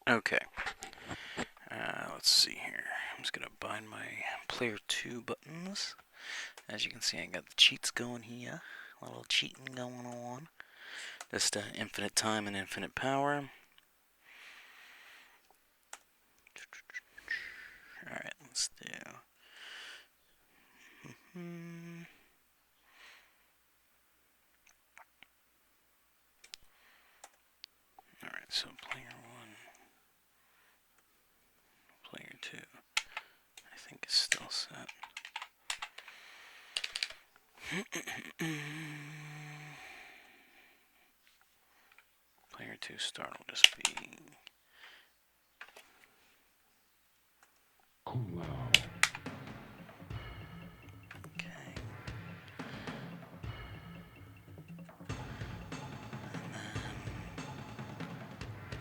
Okay. Let's see here. I'm just gonna bind my player 2 buttons. As you can see, I got the cheats going here. A little cheating going on. Just infinite time and infinite power. Alright, let's do. Alright, so player 1, player 2, I think is still set. Player 2 start will just be. Okay.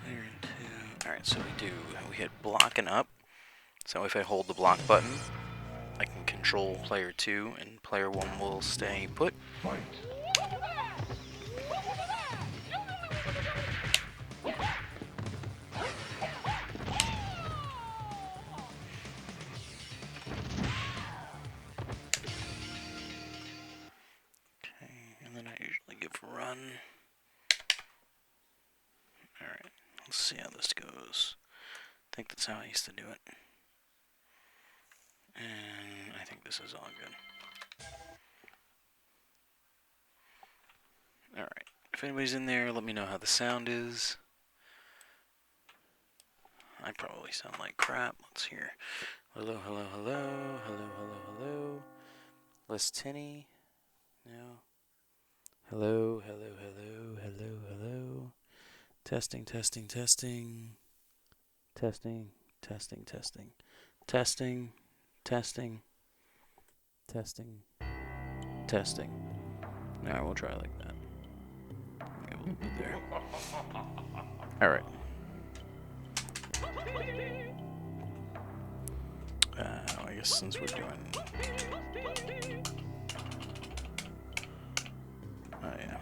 Player 2. Alright, so we hit block and up. So if I hold the block button, I can control player 2 and player 1 will stay put. Fight. And then I usually give run. Alright, let's see how this goes. I think that's how I used to do it. And I think this is all good. Alright, if anybody's in there, let me know how the sound is. I probably sound like crap. Let's hear. Hello, hello, hello, hello, hello, hello. Less tinny. No. Hello, hello, hello, hello, hello. Testing, testing, testing. Testing, testing, testing. Testing, testing, testing, testing. Alright, we'll try like that. Maybe a little bit there. Alright. I guess since we're doing. Oh, yeah.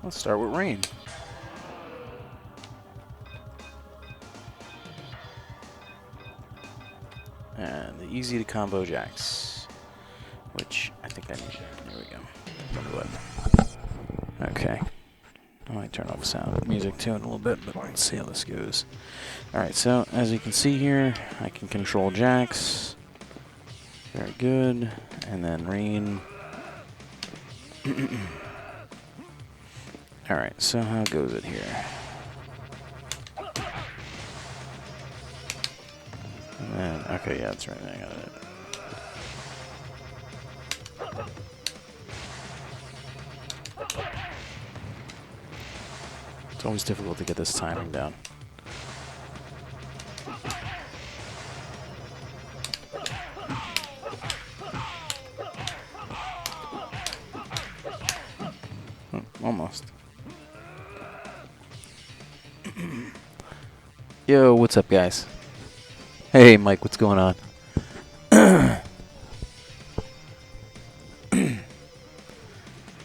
Let's start with rain. And the easy to combo jacks, which I think I need. There we go. Okay. I might turn off sound music too in a little bit, but let's see how this goes. Alright, so as you can see here, I can control jacks. Very good. And then rain. Alright, so how goes it here? And then, okay, yeah, that's right. I got it. It's always difficult to get this timing down. Almost. Yo, what's up, guys? Hey, Mike, what's going on?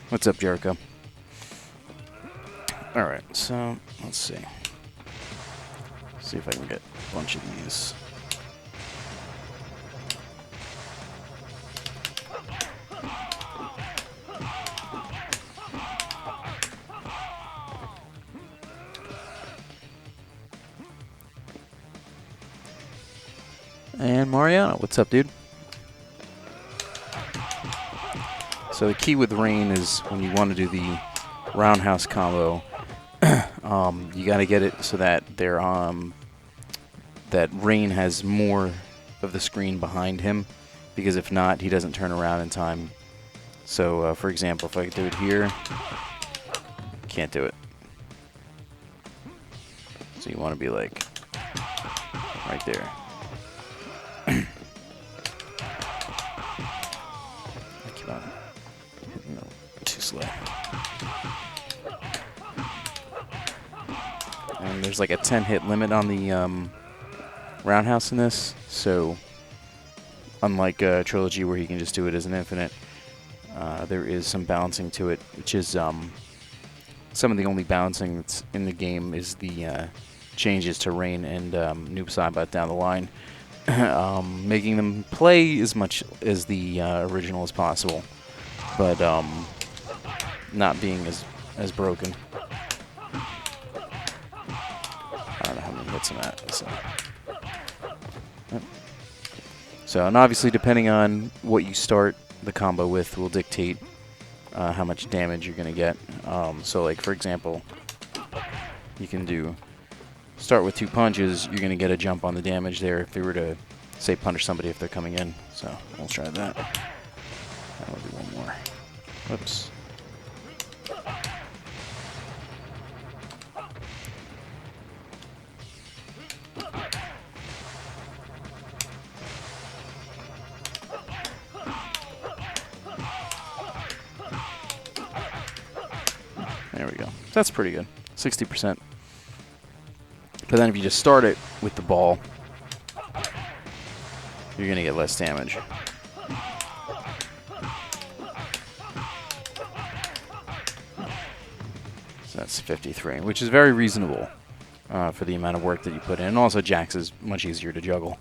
What's up, Jericho? Alright, so let's see. See if I can get a bunch of these. And Mariano, what's up, dude? So the key with rain is when you want to do the roundhouse combo, you got to get it so that that rain has more of the screen behind him, because if not, he doesn't turn around in time. So, for example, if I do it here, can't do it. So you want to be like right there. I keep on hitting too slow. there's like a 10-hit limit on the roundhouse in this, so unlike Trilogy where he can just do it as an infinite, there is some balancing to it, which is some of the only balancing that's in the game is the changes to Rain and Noob Saibot down the line, making them play as much as the original as possible, but not being as broken. I don't know how many hits I'm at. So, and obviously depending on what you start the combo with will dictate how much damage you're going to get. So like for example, you can start with 2 punches, you're going to get a jump on the damage there if they were to, say, punish somebody if they're coming in. So we'll try that. I'll do one more. Whoops. There we go. That's pretty good. 60%. But then if you just start it with the ball, you're going to get less damage. So that's 53, which is very reasonable for the amount of work that you put in. And also Jax is much easier to juggle.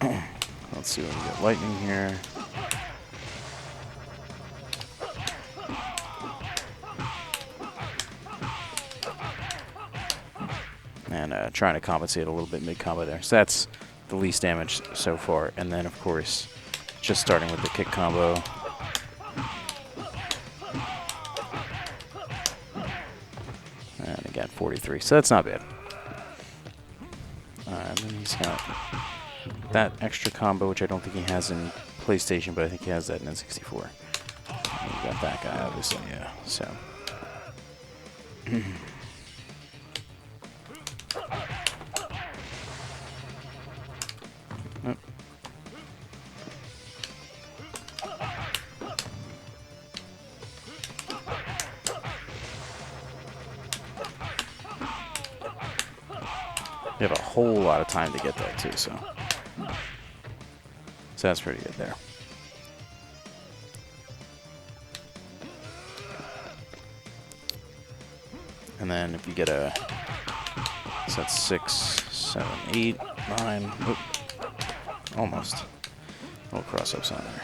Let's see what we got. Lightning here. And trying to compensate a little bit mid-combo there. So that's the least damage so far. And then, of course, just starting with the kick combo. And again, 43. So that's not bad. And then he's got that extra combo, which I don't think he has in PlayStation, but I think he has that in N64. And you got that guy, obviously, yeah. So. You have a whole lot of time to get that too, so that's pretty good there. And then if you get a, so that's 6, 7, 8, 9, oop, almost. A little cross-ups on there.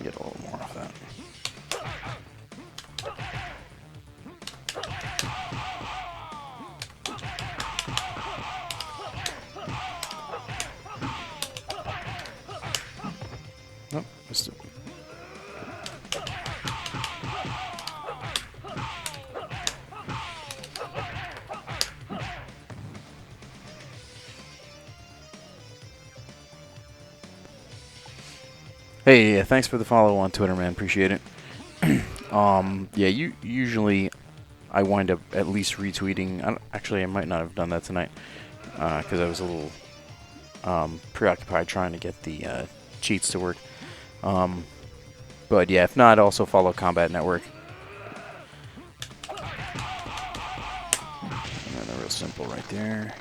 Get a little more off that. Nope, missed it. Hey, thanks for the follow on Twitter, man. Appreciate it. Yeah, usually I wind up at least retweeting. Actually, I might not have done that tonight because I was a little preoccupied trying to get the cheats to work. But yeah, if not, also follow KombatNetwork. And then they're real simple right there.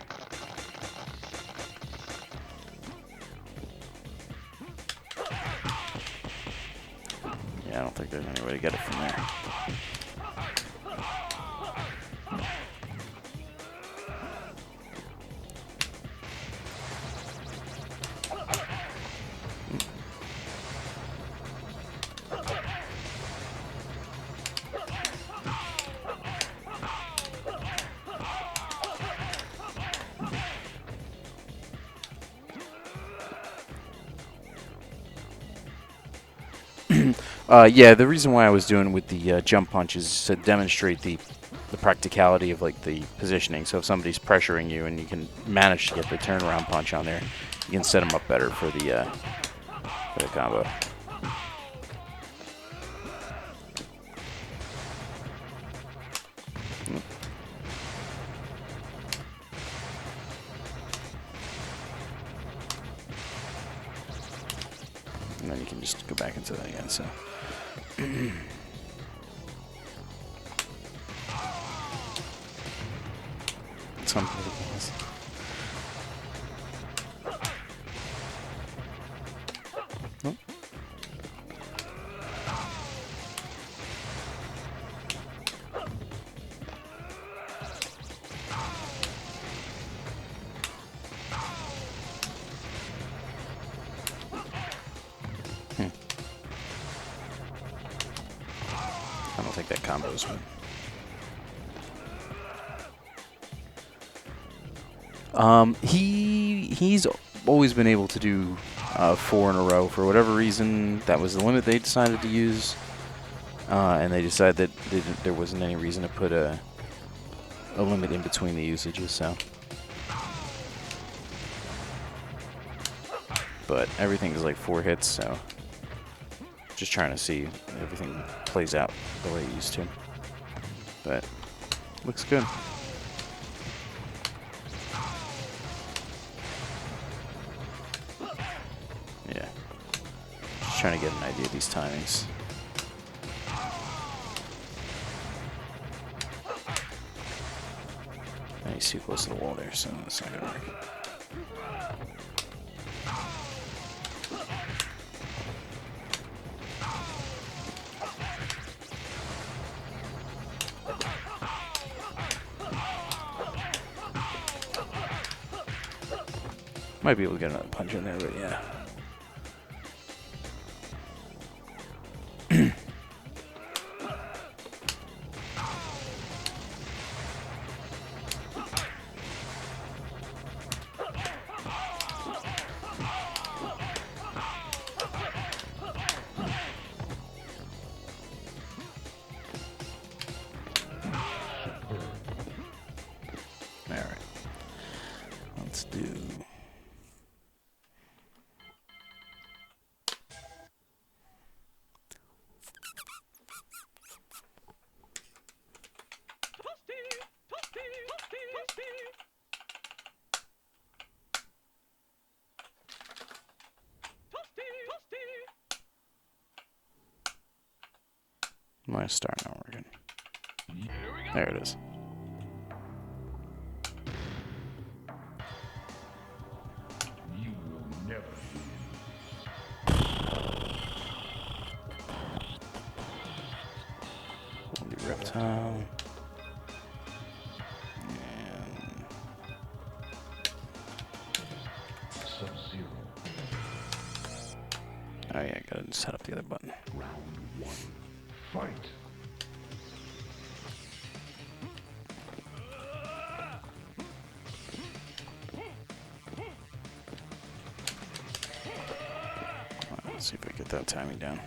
Yeah, I don't think there's any way to get it from there. Yeah, the reason why I was doing with the jump punch is to demonstrate the practicality of like the positioning. So if somebody's pressuring you and you can manage to get the turnaround punch on there, you can set them up better for the combo. And then you can just go back into that again, so. Some protocols. Nope. I don't think that combos me. He's always been able to do 4 in a row. For whatever reason, that was the limit they decided to use, and they decided that there wasn't any reason to put a limit in between the usages. So, but everything is like 4 hits, so just trying to see if everything plays out the way it used to. But looks good. Yeah. Just trying to get an idea of these timings. And he's too close to the wall there, so that's not gonna work. Might be able to get another punch in there, but yeah. Alright. Let's do... My star not working. There it is. You will never We'll do reptile. And Sub-Zero. oh yeah, gotta set up the other button. Round 1. Fight. Let's see if I get that timing down.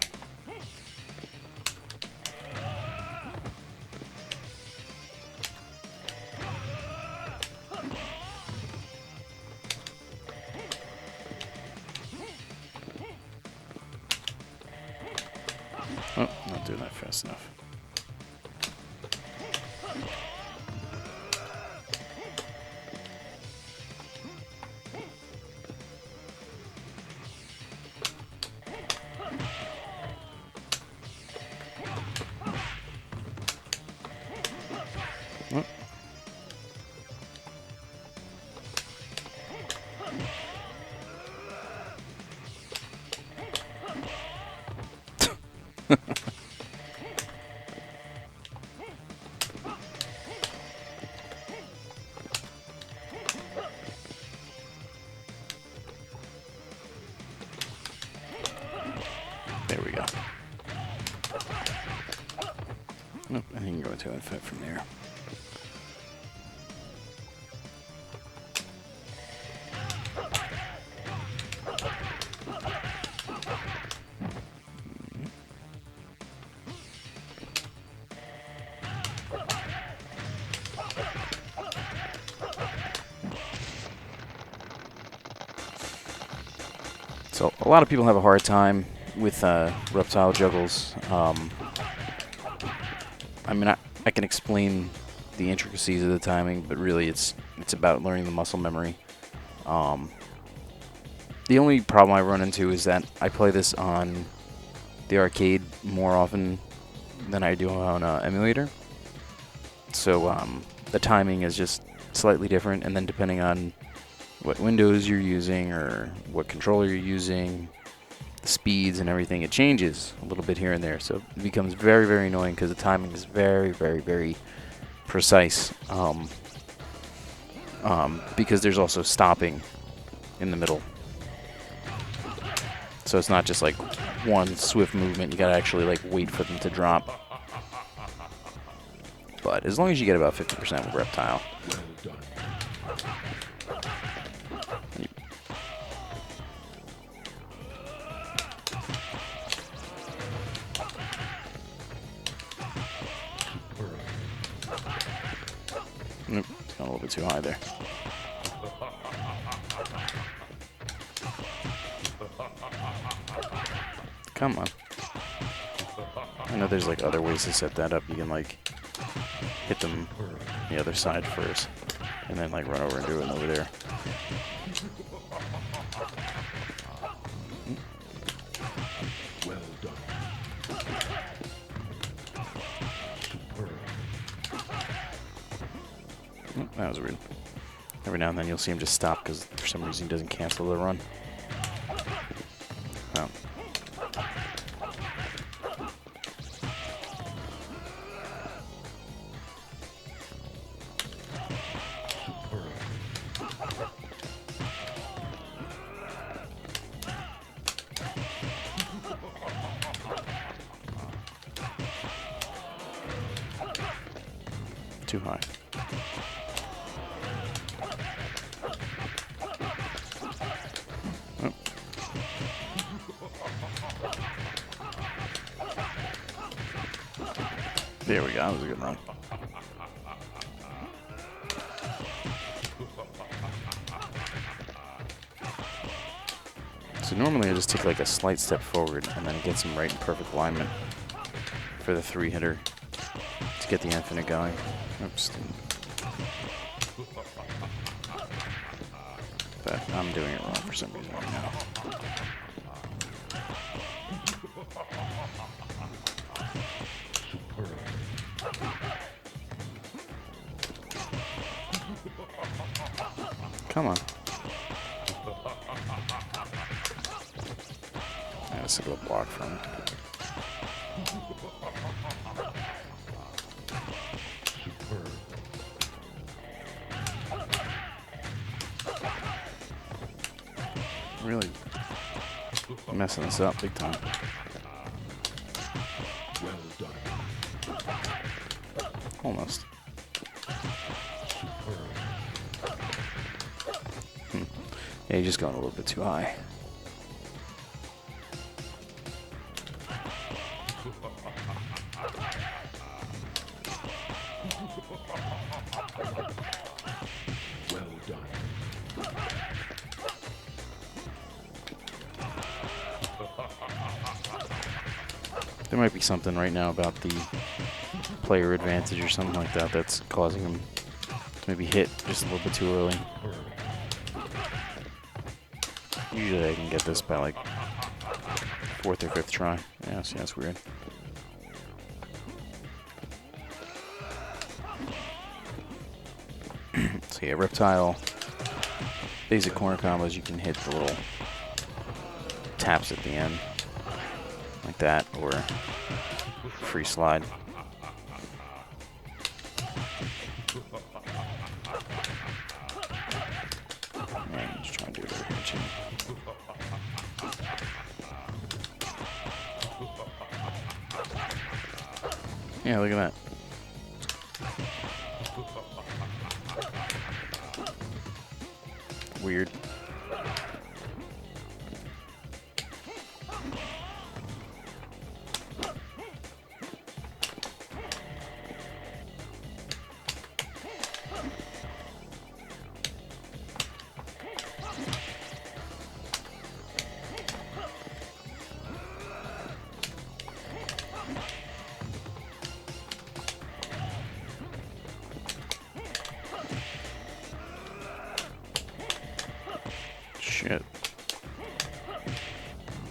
Oh, not doing that fast enough. Oh. There we go. Nope, I think you can go into infinite from there. So a lot of people have a hard time with reptile juggles. I mean, I can explain the intricacies of the timing, but really it's about learning the muscle memory. The only problem I run into is that I play this on the arcade more often than I do on emulator. So the timing is just slightly different, and then depending on what Windows you're using or what controller you're using, the speeds and everything, it changes a little bit here and there. So it becomes very, very annoying because the timing is very, very, very precise. Because there's also stopping in the middle. So it's not just like one swift movement. You gotta actually like wait for them to drop. But as long as you get about 50% with Reptile. Nope, it's gone a little bit too high there. Come on. I know there's like other ways to set that up. You can like hit them the other side first, and then like run over and do it over there. Well done. Oh, that was weird. Every now and then you'll see him just stop because for some reason he doesn't cancel the run. Oh. Too high. Oh. There we go. That was a good run. So normally I just take like a slight step forward and then it gets him right in perfect alignment for the 3-hitter to get the infinite going. Oops. But I'm doing it wrong for some reason right now. Come on. That's a good block from him. Really messing us up big time. Well done. Almost. Yeah, you're just going a little bit too high. Well done. There might be something right now about the player advantage or something like that that's causing him to maybe hit just a little bit too early. Usually I can get this by like 4th or 5th try. Yeah, see, that's weird. So yeah, Reptile, basic corner combos, you can hit the little taps at the end, like that, or free slide. And just try and do it over here too. Yeah, look at that. Weird.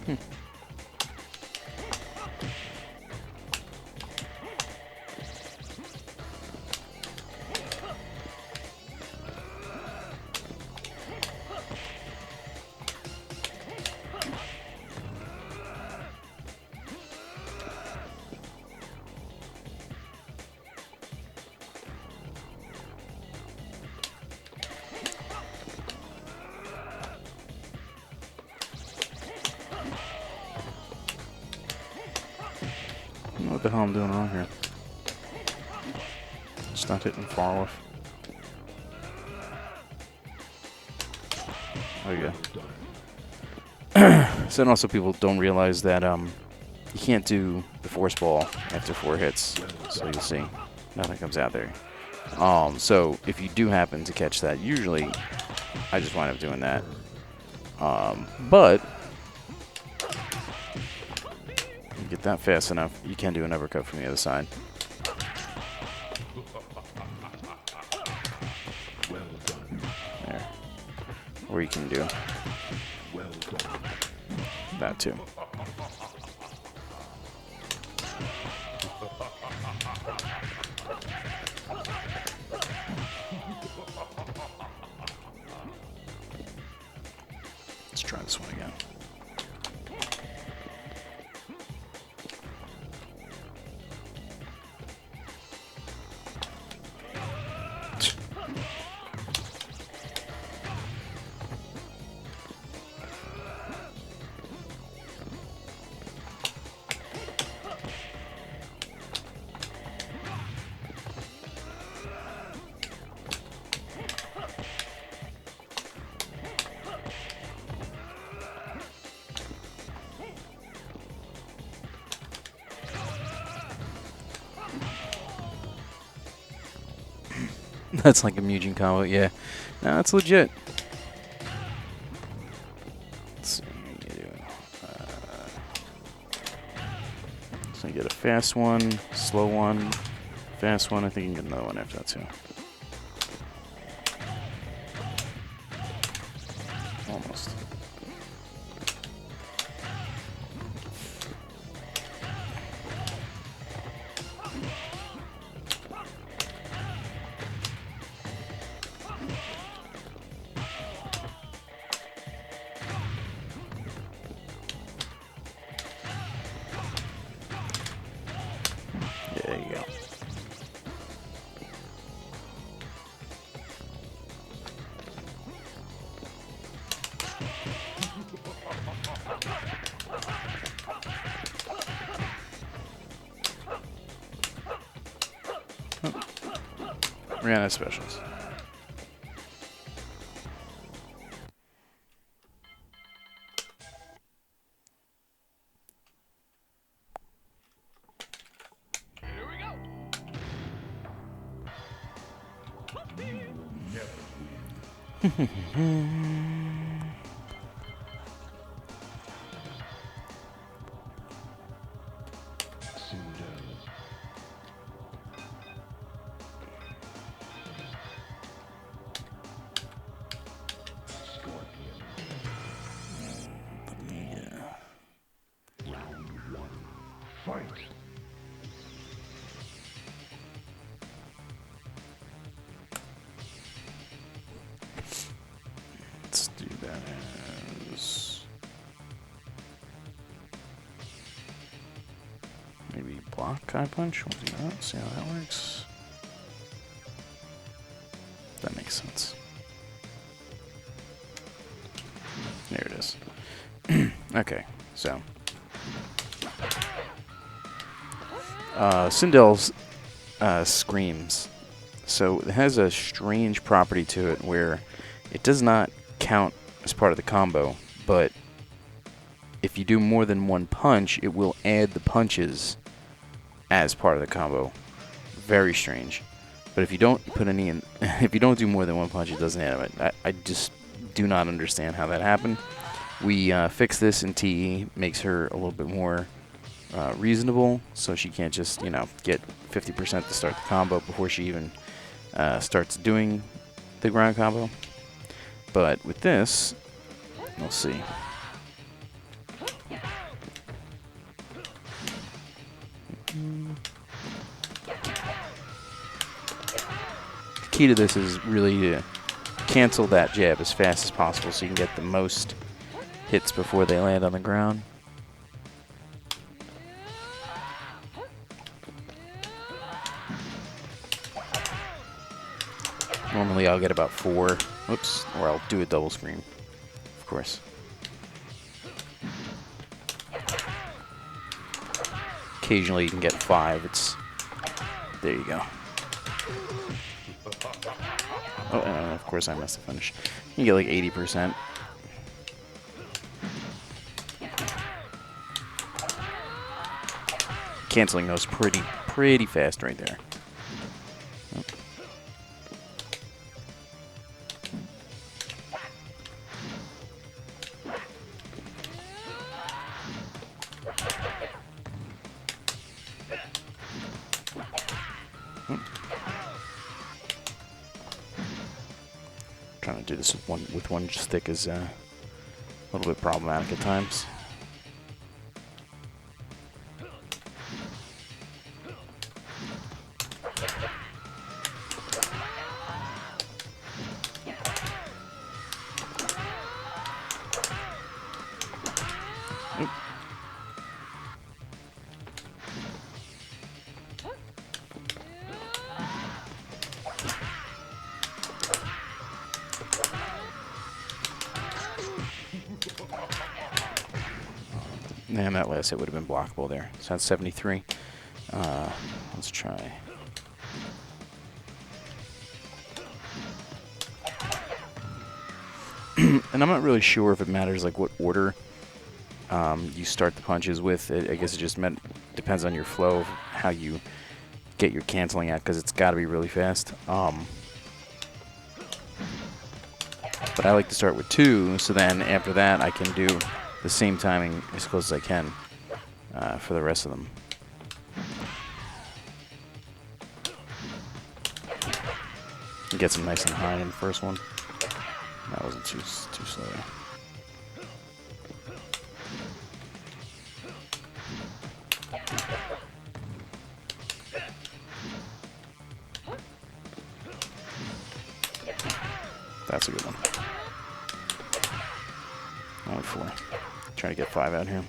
I don't know what the hell I'm doing wrong here. Just not hitting far off. There you go. So and also people don't realize that you can't do the force ball after 4 hits. So you'll see nothing comes out there. So if you do happen to catch that, usually I just wind up doing that. But you get that fast enough, you can do an uppercut from the other side. There. Or you can do that too. Let's try this one again. That's like a Mujin combo, yeah. No, that's legit. Let's see what you do. So you get a fast one, slow one, fast one. I think you can get another one after that too. Almost. There you go. Ran out of specials. Fight. Let's do that as maybe block high punch. We'll do that. See how that works. That makes sense. There it is. Okay, so Sindel's screams. So it has a strange property to it where it does not count as part of the combo, but if you do more than one punch, it will add the punches as part of the combo. Very strange. But if you don't put any in, if you don't do more than one punch, it doesn't add it. I just do not understand how that happened. We fixed this in TE, makes her a little bit more reasonable, so she can't just, you know, get 50% to start the combo before she even starts doing the ground combo. But with this, we'll see. key to this is really to cancel that jab as fast as possible so you can get the most hits before they land on the ground. Normally I'll get about 4. Oops, or I'll do a double scream, of course. Occasionally you can get 5. There you go. Oh, and of course I missed the finish. You can get like 80%. Canceling those pretty fast right there. Oh. Trying to do this with one stick is a little bit problematic at times. And that last hit would have been blockable there. So that's 73. Let's try. And I'm not really sure if it matters like what order you start the punches with. I guess it just depends on your flow of how you get your canceling at, because it's got to be really fast. But I like to start with 2, so then after that I can do the same timing as close as I can for the rest of them. Gets them nice and high in the first one. That wasn't too slow. That's a good one. Only 4. Trying to get 5 out here.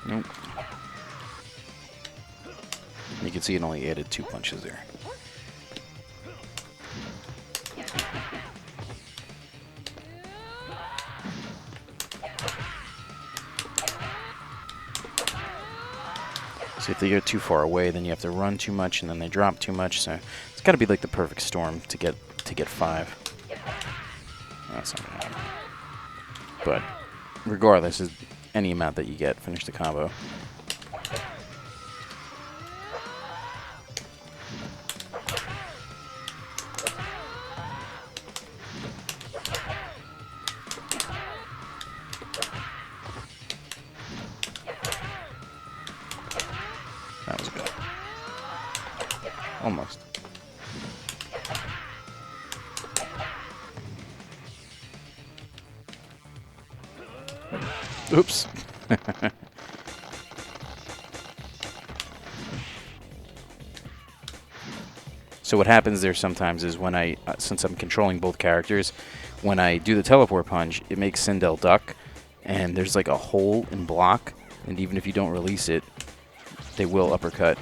Nope. You can see it only added 2 punches there. So if they go too far away, then you have to run too much, and then they drop too much. So it's got to be like the perfect storm to get 5. That's not gonna happen. But regardless, any amount that you get, finish the combo. That was good. Almost. Oops. So what happens there sometimes is when since I'm controlling both characters, when I do the teleport punch, it makes Sindel duck, and there's like a hole in block, and even if you don't release it, they will uppercut,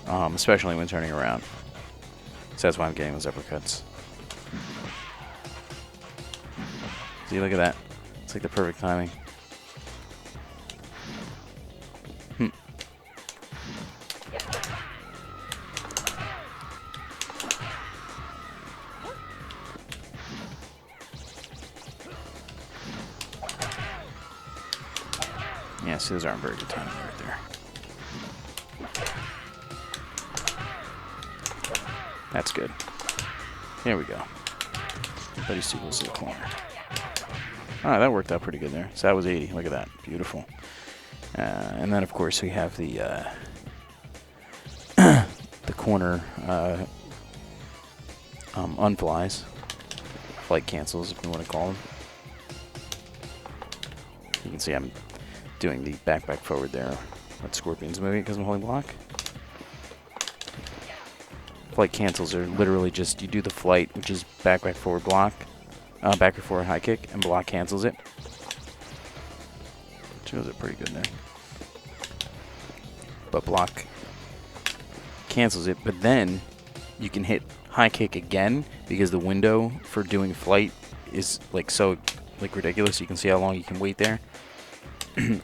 especially when turning around. So that's why I'm getting those uppercuts. See, look at that. It's like the perfect timing. Yeah, see, those aren't very good timing right there. That's good. Here we go. Buddy sequels to the corner. Alright, that worked out pretty good there. So that was 80. Look at that. Beautiful. And then, of course, we have the the corner unflies. Flight cancels, if you want to call them. You can see I'm doing the back forward there. That Scorpion's moving because I'm holding block. Flight cancels are literally just you do the flight, which is back forward block, back forward high kick, and block cancels it. Those are pretty good there. But block cancels it, but then you can hit high kick again because the window for doing flight is like so ridiculous. You can see how long you can wait there.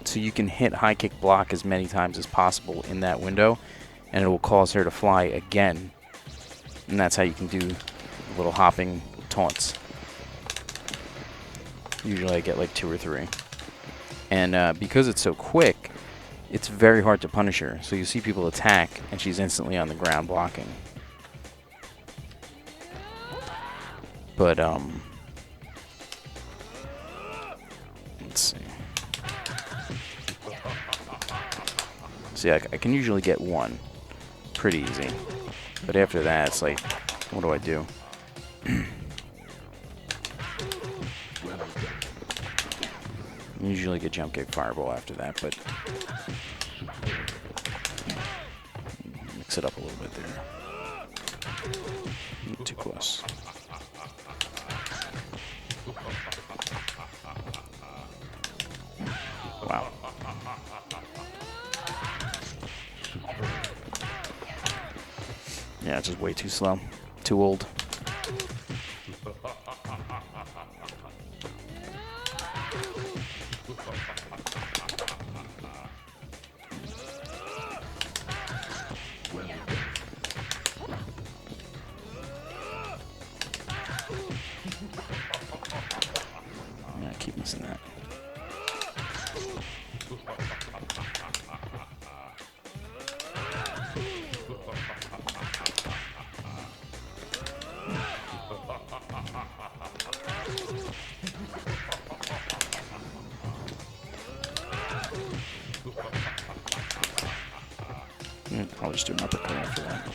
So you can hit high kick block as many times as possible in that window, and it will cause her to fly again. And that's how you can do little hopping taunts. Usually I get like 2 or 3. And because it's so quick, it's very hard to punish her. So you see people attack, and she's instantly on the ground blocking. But, let's see. See, I can usually get 1 pretty easy. But after that, it's like, what do I do? Usually get jump kick fireball after that, but mix it up a little bit there. Too close. Wow. Yeah, it's just way too slow. Too old. Yeah, keep missing that. I'll just do an uppercut after that.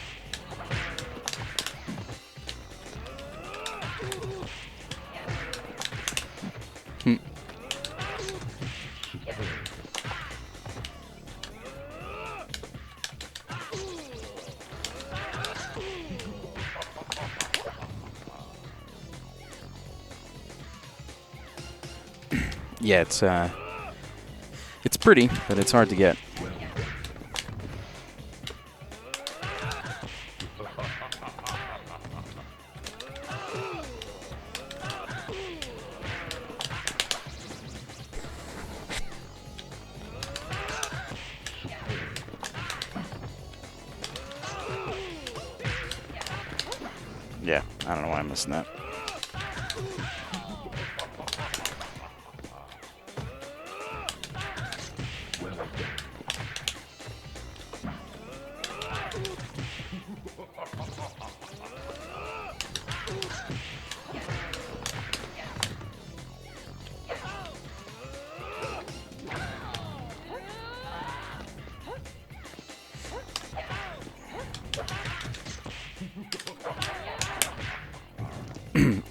Yeah, it's pretty, but it's hard to get. Yeah, I don't know why I'm missing that.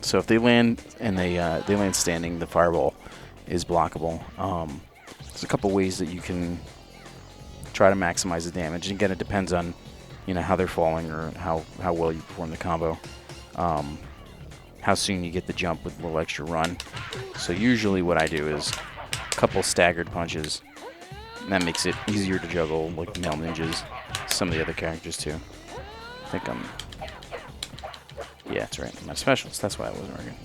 So if they land and they land standing, the fireball is blockable. There's a couple ways that you can try to maximize the damage. And again, it depends on how they're falling or how well you perform the combo. How soon you get the jump with a little extra run. So usually what I do is a couple staggered punches. And that makes it easier to juggle like male ninjas, some of the other characters too. I think I'm... Yeah, that's right. My specialist. That's why I wasn't working.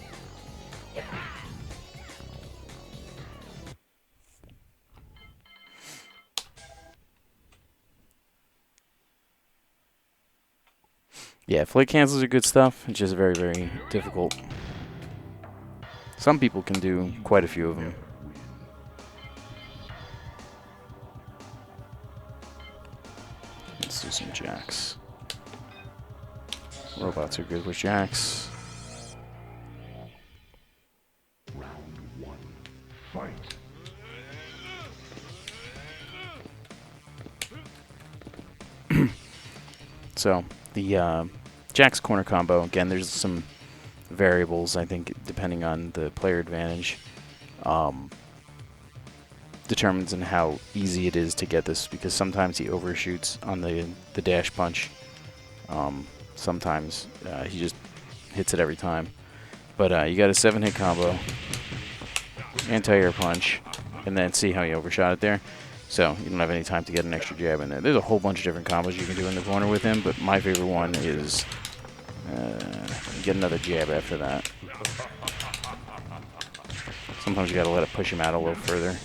Yeah, flight cancels are good stuff. It's just very, very difficult. Some people can do quite a few of them. Let's do some jacks. Robots are good with jacks. Round 1. Fight. So, the Jack's corner combo, again, there's some variables, I think, depending on the player advantage. determines on how easy it is to get this, because sometimes he overshoots on the dash punch. Sometimes he just hits it every time. But you got a 7-hit combo, anti-air punch, and then see how he overshot it there. So you don't have any time to get an extra jab in there. There's a whole bunch of different combos you can do in the corner with him, but my favorite one is get another jab after that. Sometimes you gotta let it push him out a little further.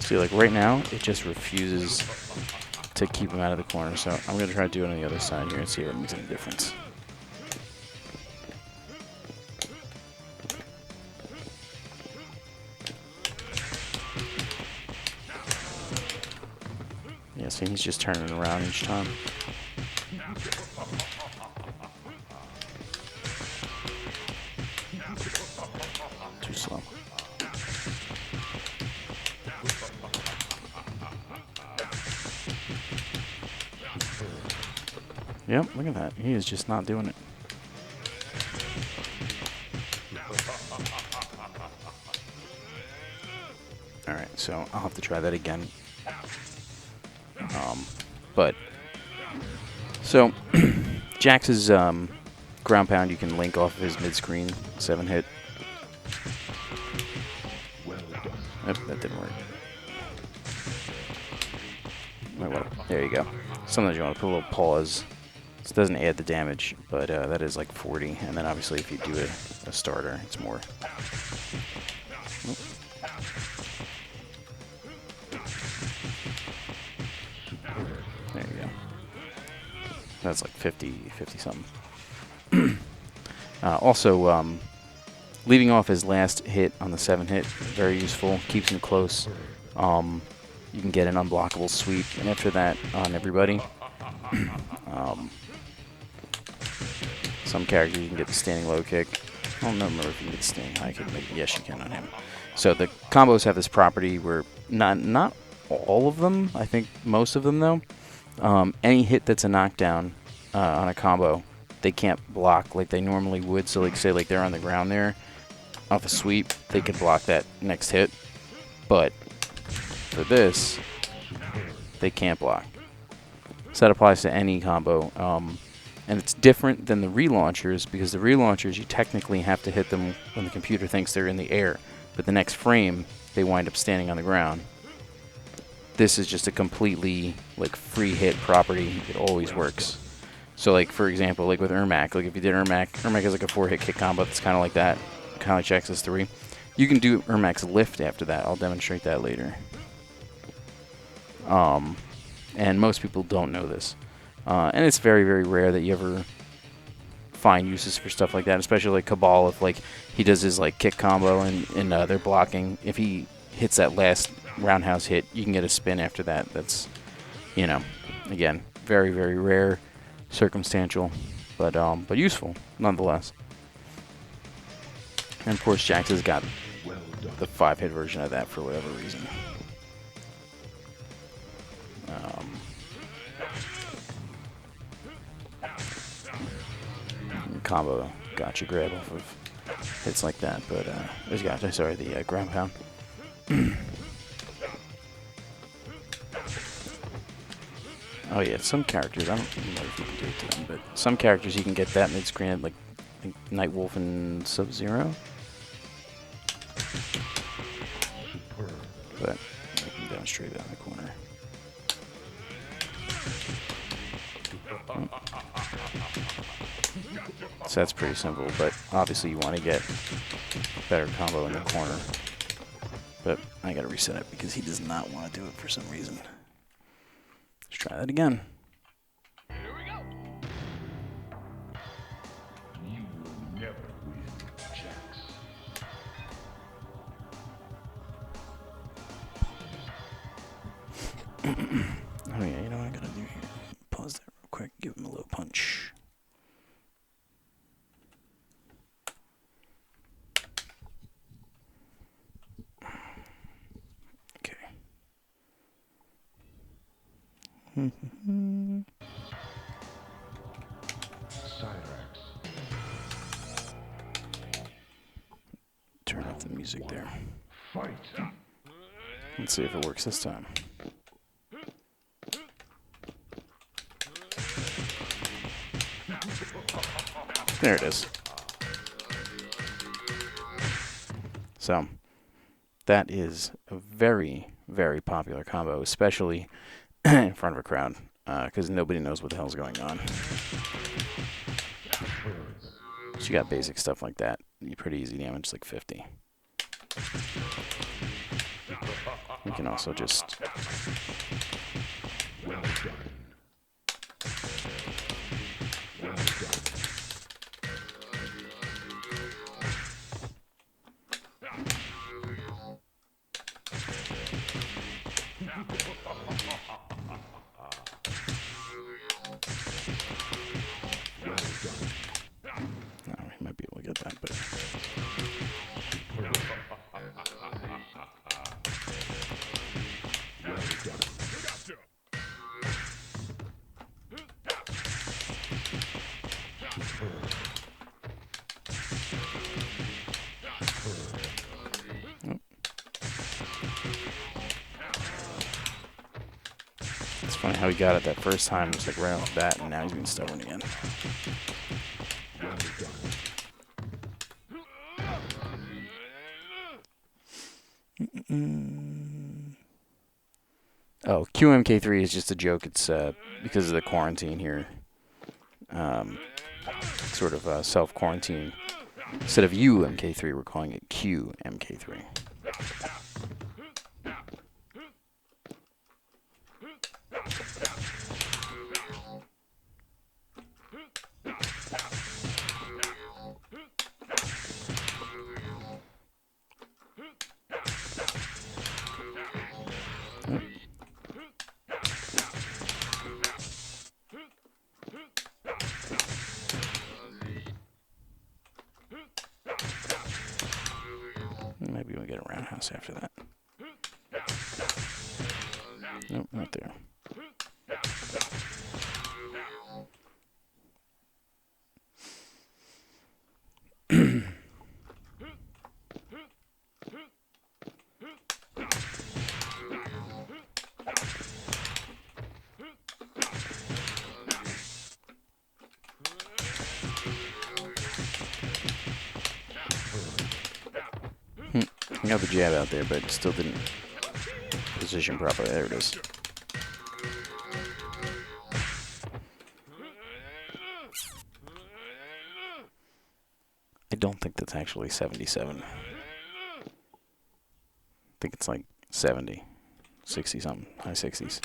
See, like right now, it just refuses to keep him out of the corner. So I'm gonna try to do it on the other side here and see if it makes any difference. Yeah, see, he's just turning around each time. Too slow. Yep, look at that. He is just not doing it. Alright, so I'll have to try that again. So Jax's ground pound you can link off of his mid-screen 7-hit. Oop, that didn't work. There you go. Sometimes you want to put a little pause. This doesn't add the damage, but that is like 40. And then obviously if you do a starter, it's more. Oop. There you go. That's like 50 something. Also, leaving off his last hit on the 7-hit, very useful. Keeps him close. You can get an unblockable sweep, and after that, on everybody. Some characters you can get the standing low kick. I don't remember if you can get the standing high kick. Maybe yes, you can on him. So the combos have this property where not all of them. I think most of them though. Any hit that's a knockdown on a combo, they can't block like they normally would. So like say like they're on the ground there, off a sweep, they can block that next hit. But for this, they can't block. So that applies to any combo. And it's different than the relaunchers, because the relaunchers you technically have to hit them when the computer thinks they're in the air. But the next frame, they wind up standing on the ground. This is just a completely like free hit property. It always works. So like for example, like with Ermac, like if you did Ermac has like a 4-hit kick combo that's kind of like that, kind of like Jax's 3. You can do Ermac's lift after that. I'll demonstrate that later. And most people don't know this. And it's very, very rare that you ever find uses for stuff like that, especially like Cabal. If like he does his like kick combo and they're blocking, if he hits that last roundhouse hit, you can get a spin after that. That's, you know, again, very, very rare, circumstantial, but useful nonetheless. And of course, Jax has got the 5-hit version of that for whatever reason. Combo gotcha grab off of hits like that, but the ground pound. Oh yeah, some characters, I don't know if you can do it to them, but some characters you can get that mid-screen, like I think Nightwolf and Sub-Zero. But I can demonstrate that in the corner. So that's pretty simple, but obviously you want to get a better combo in the corner. But I gotta reset it because he does not want to do it for some reason. Let's try that again. Here we go. You will never win, Jax. Oh yeah, you know what I gotta do here? Pause that real quick, give him a little punch. Okay. music there. Fight. Let's see if it works this time. There it is. So, that is a very, very popular combo, especially in front of a crowd, because nobody knows what the hell's going on. So you got basic stuff like that. You pretty easy damage, like 50. You can also just... Well done. Well done. No, he might be able to get that, but... It's funny how he got it that first time, just like right off the bat, and now he's being stubborn again. Oh, QMK3 is just a joke. It's because of the quarantine here. Sort of self-quarantine. Instead of UMK3, we're calling it QMK3. Maybe we'll get a roundhouse after that. Nope, not there. I got the jab out there, but still didn't position properly. There it is. I don't think that's actually 77. I think it's like 70, 60 something, high 60s.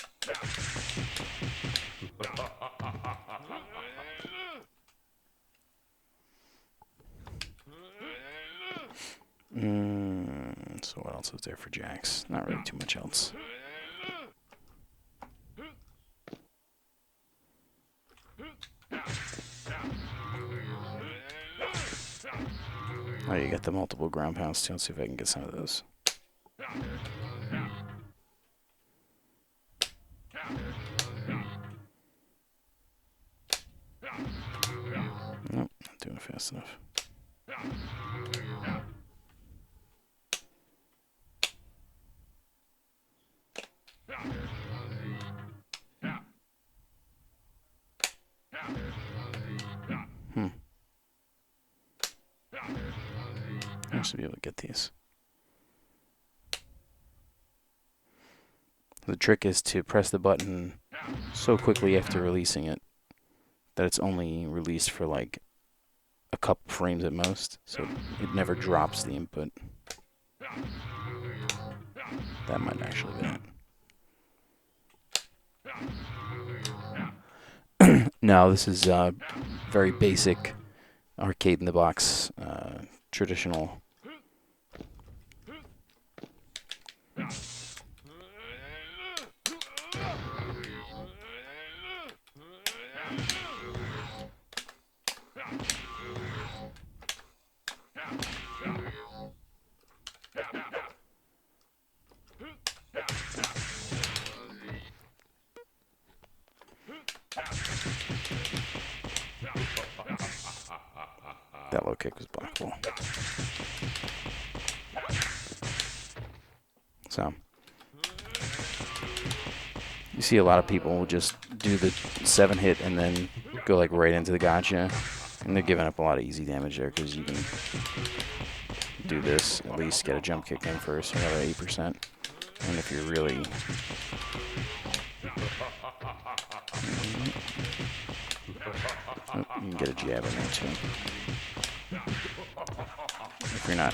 So what else is there for jacks? Not really too much else. Oh, you got the multiple ground pounds too. Let's see if I can get some of those. Nope, not doing it fast enough. I should be able to get these. The trick is to press the button so quickly after releasing it that it's only released for like a couple frames at most, so it never drops the input. That might actually be it. No, this is very basic arcade in the box, traditional. That low kick was blockable. You see a lot of people will just do the 7-hit and then go like right into the gotcha. And they're giving up a lot of easy damage there because you can do this, at least get a jump kick in first, another 8%. And if you're really... Oh, you can get a jab in there too. If you're not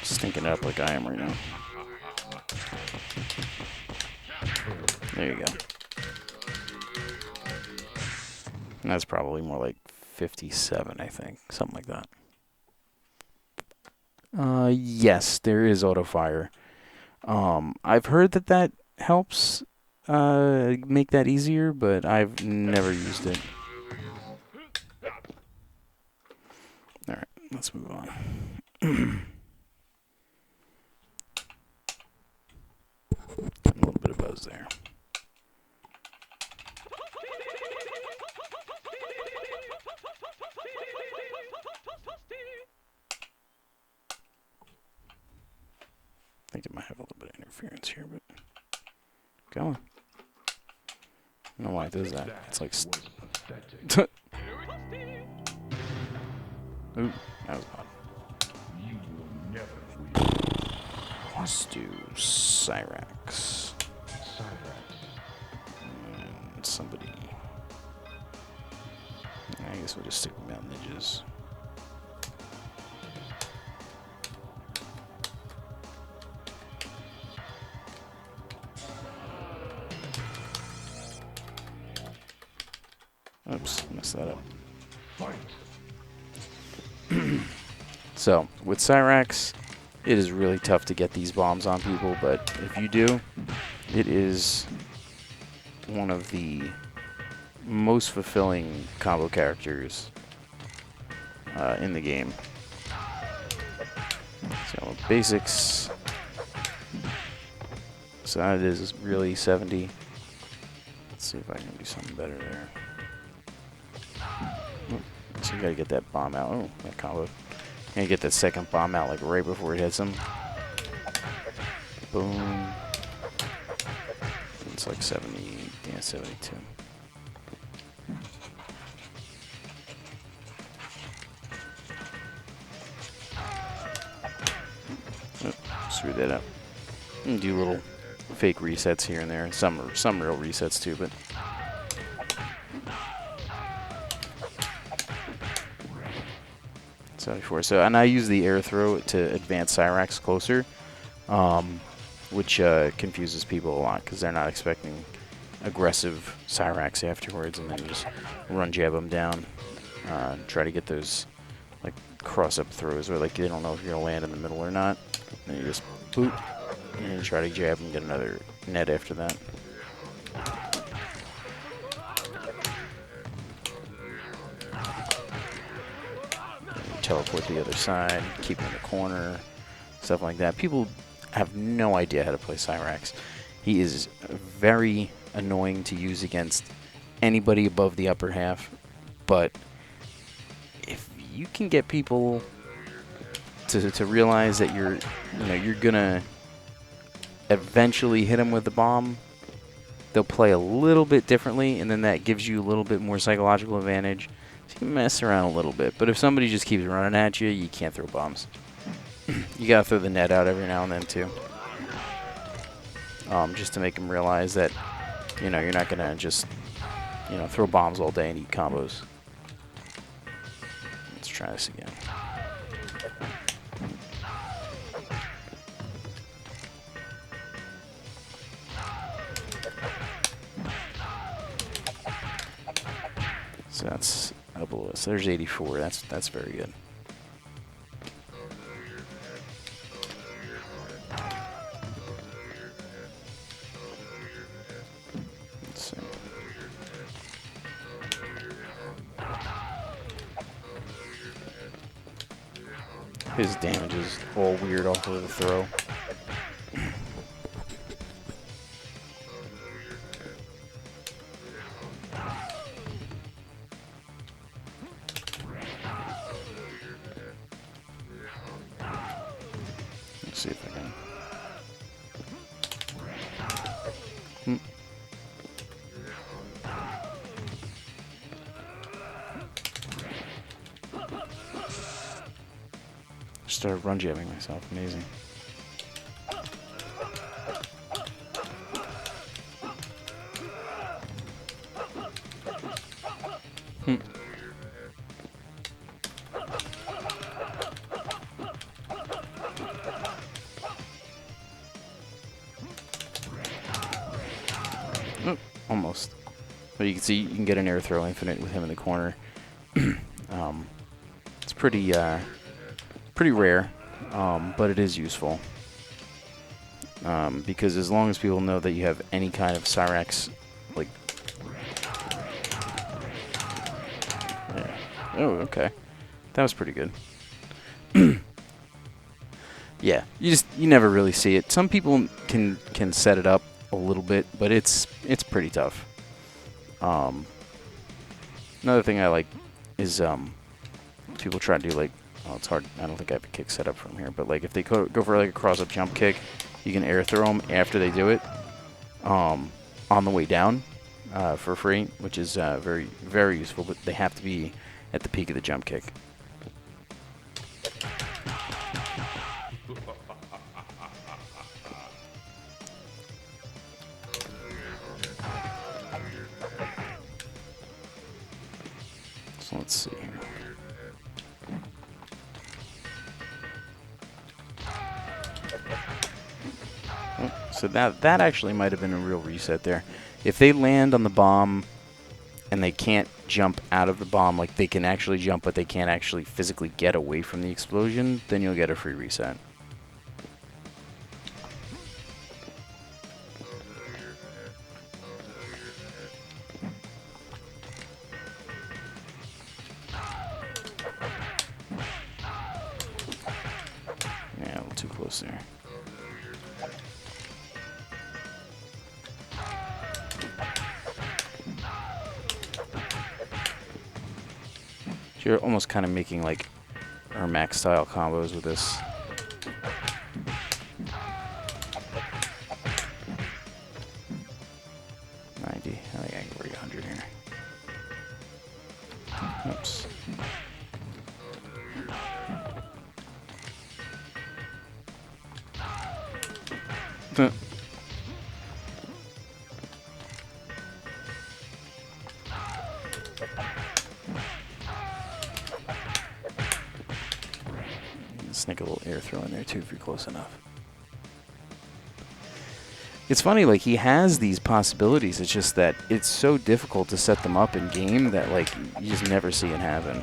stinking it up like I am right now. There you go. And that's probably more like 57, I think. Something like that. Yes, there is auto fire. I've heard that helps make that easier, but I've never used it. Alright, let's move on. A little bit of buzz there. I think it might have a little bit of interference here, but go on. I don't know why it does that. It's like... Ooh, that was odd. You will never win. Let's do Cyrax. And somebody... I guess we'll just stick with Mountain Ninjas. Oops, messed that up. So, with Cyrax, it is really tough to get these bombs on people, but if you do, it is one of the most fulfilling combo characters in the game. So, basics. So that is really 70. Let's see if I can do something better there. So you gotta get that bomb out. Oh, that combo. You gotta get that second bomb out like right before it hits him. Boom. It's like 70, yeah, 72. Oh, screw that up. And do little fake resets here and there. Some real resets too, but. So, and I use the air throw to advance Cyrax closer, which confuses people a lot because they're not expecting aggressive Cyrax afterwards, and then you just run jab them down, try to get those like cross-up throws where like they don't know if you're gonna land in the middle or not. And you just boop, and you try to jab and get another net after that. Teleport to the other side, keep him in the corner, stuff like that. People have no idea how to play Cyrax. He is very annoying to use against anybody above the upper half, but if you can get people to realize that you're gonna eventually hit them with the bomb, they'll play a little bit differently, and then that gives you a little bit more psychological advantage. So you mess around a little bit, but if somebody just keeps running at you, you can't throw bombs. You gotta throw the net out every now and then too, just to make them realize that you're not gonna just throw bombs all day and eat combos. Let's try this again. So that's up below us. There's 84. That's very good. Let's see. His damage is all weird off of the throw. Let's see if I can. started run jamming myself. Amazing. Almost. But you can see you can get an air throw infinite with him in the corner. It's pretty rare, but it is useful. Because as long as people know that you have any kind of Cyrax, like... Yeah. Oh, okay. That was pretty good. Yeah, you never really see it. Some people can set it up a little bit, but it's pretty tough. Another thing I like is people try to do like, oh, it's hard. I don't think I have a kick set up from here, but like if they go for like a cross-up jump kick, you can air throw them after they do it on the way down for free, which is very, very useful, but they have to be at the peak of the jump kick. So let's see here. Oh, so that actually might have been a real reset there. If they land on the bomb and they can't jump out of the bomb, like they can actually jump but they can't actually physically get away from the explosion, then you'll get a free reset. Yeah, a little too close there. You're almost kind of making like Ermac style combos with this. I think I can break 100 here. Oops. Sneak a little air throw in there too if you're close enough. It's funny, like he has these possibilities. It's just that it's so difficult to set them up in game that like you just never see it happen.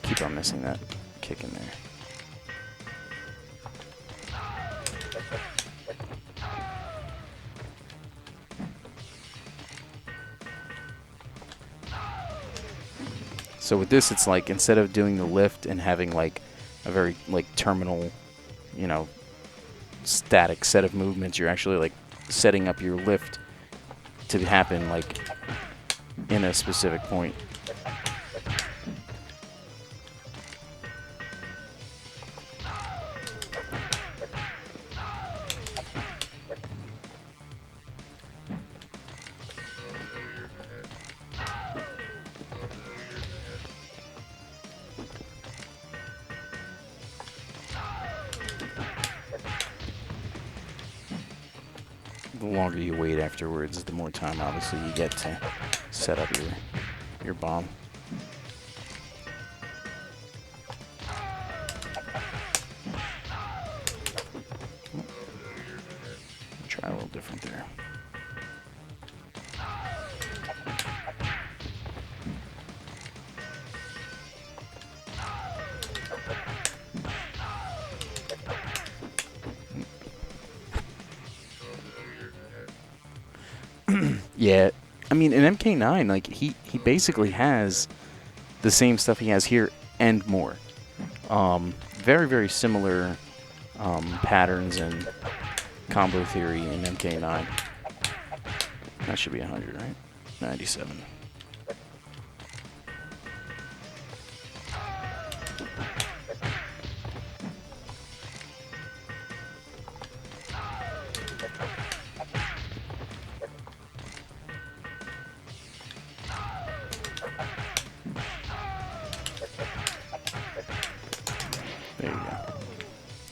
Keep on missing that kick in there. So with this, it's like instead of doing the lift and having like a very like terminal, you know, static set of movements, you're actually like setting up your lift to happen like in a specific point. The longer you wait afterwards, the more time obviously you get to set up your bomb. Try a little different there. Yeah, I mean, in MK9, like he basically has the same stuff he has here and more. Very, very similar patterns and combo theory in MK9. That should be 100, right? 97.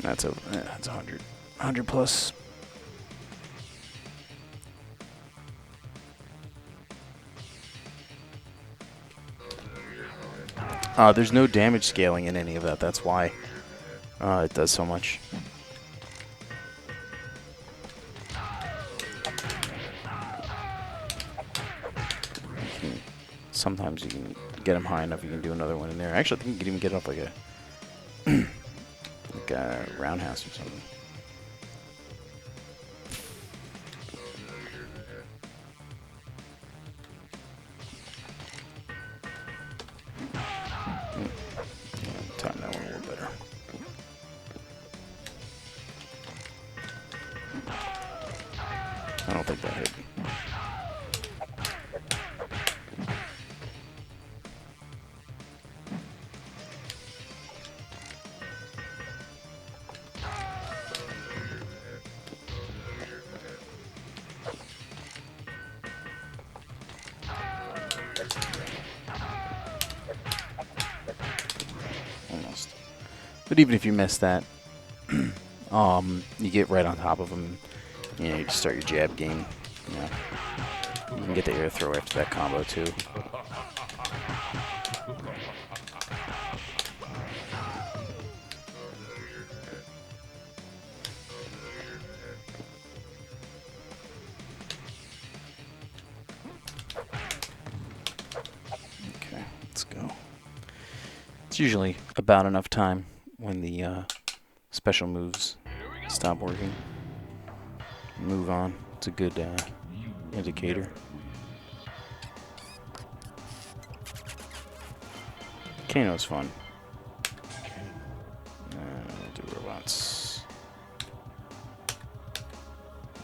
That's over. That's 100. 100 plus. There's no damage scaling in any of that. That's why it does so much. Sometimes you can get him high enough, you can do another one in there. Actually, I think you can even get up like a roundhouse or something. Time that one a little better. I don't think that hit. Almost. But even if you miss that, you get right on top of him. You know, you just start your jab game. You know, you can get the air throw after that combo too. Okay, let's go. It's usually about enough time when the special moves stop working. Move on. It's a good indicator. Kano's fun. We'll do robots.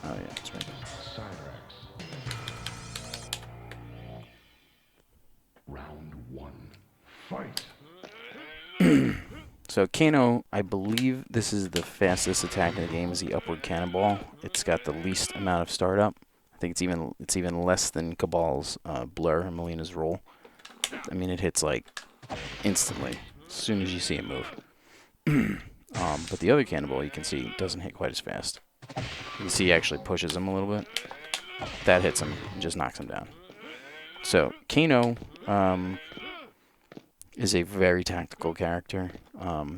Oh yeah, it's right. Round 1. Fight. So Kano, I believe this is the fastest attack in the game, is the upward cannonball. It's got the least amount of startup. I think it's even less than Cabal's Blur and Melina's roll. I mean, it hits like instantly as soon as you see it move. But the other cannonball, you can see, doesn't hit quite as fast. You can see he actually pushes him a little bit. That hits him and just knocks him down. So Kano is a very tactical character.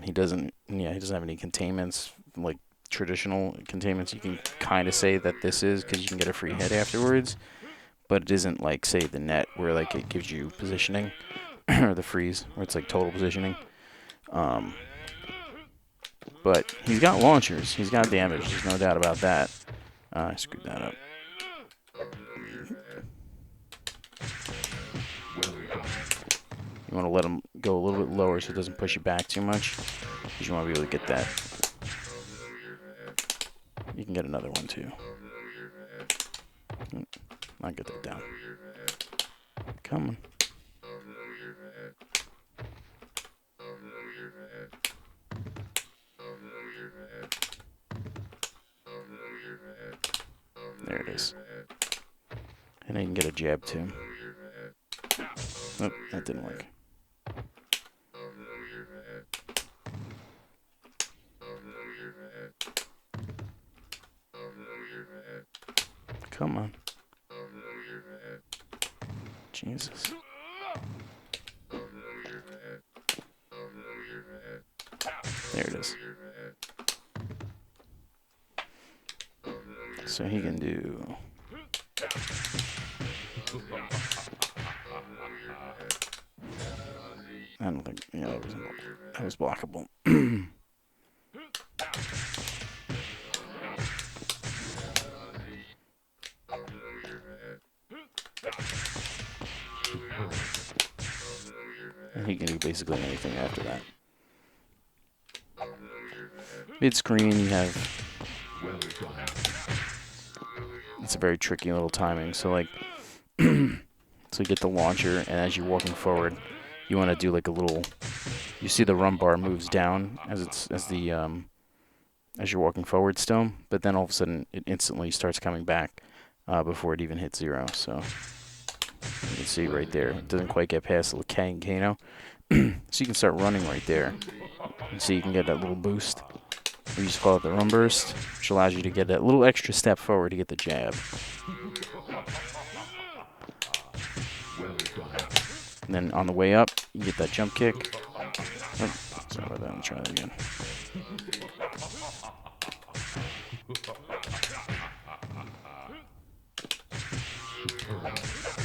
He doesn't have any containments like traditional containments. You can kind of say that this is because you can get a free hit afterwards, but it isn't like, say, the net where like it gives you positioning or the freeze where it's like total positioning. But he's got launchers. He's got damage. There's no doubt about that. I screwed that up. You want to let him go a little bit lower so it doesn't push you back too much, because you want to be able to get that. You can get another one too. I'll get that down. Come on. There it is. And I can get a jab too. Nope, that didn't work. Come on. Jesus. There it is. So he can do... I don't think... Yeah, that was blockable. And he can do basically anything after that. Mid-screen, you have... It's a very tricky little timing. So, like... so you get the launcher, and as you're walking forward, you want to do like a little... You see the run bar moves down as you're walking forward still, but then all of a sudden it instantly starts coming back before it even hits 0. So you can see right there, it doesn't quite get past the Kano. So you can start running right there. And see, you can get that little boost. We used to call it the run burst, which allows you to get that little extra step forward to get the jab. And then on the way up, you get that jump kick. Oh, sorry about that. I'll try that again.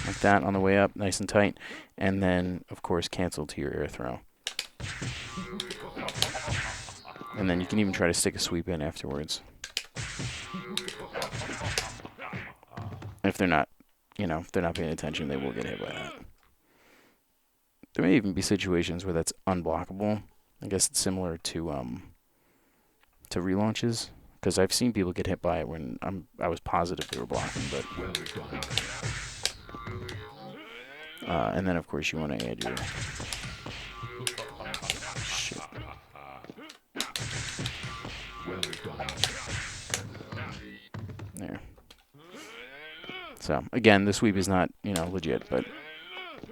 Like that on the way up, nice and tight. And then, of course, cancel to your air throw. And then you can even try to stick a sweep in afterwards. If they're not, if they're not paying attention, they will get hit by that. There may even be situations where that's unblockable. I guess it's similar to relaunches, because I've seen people get hit by it when I was positive they were blocking, but. And then of course you want to add your. Shit. There. So again, the sweep is not legit, but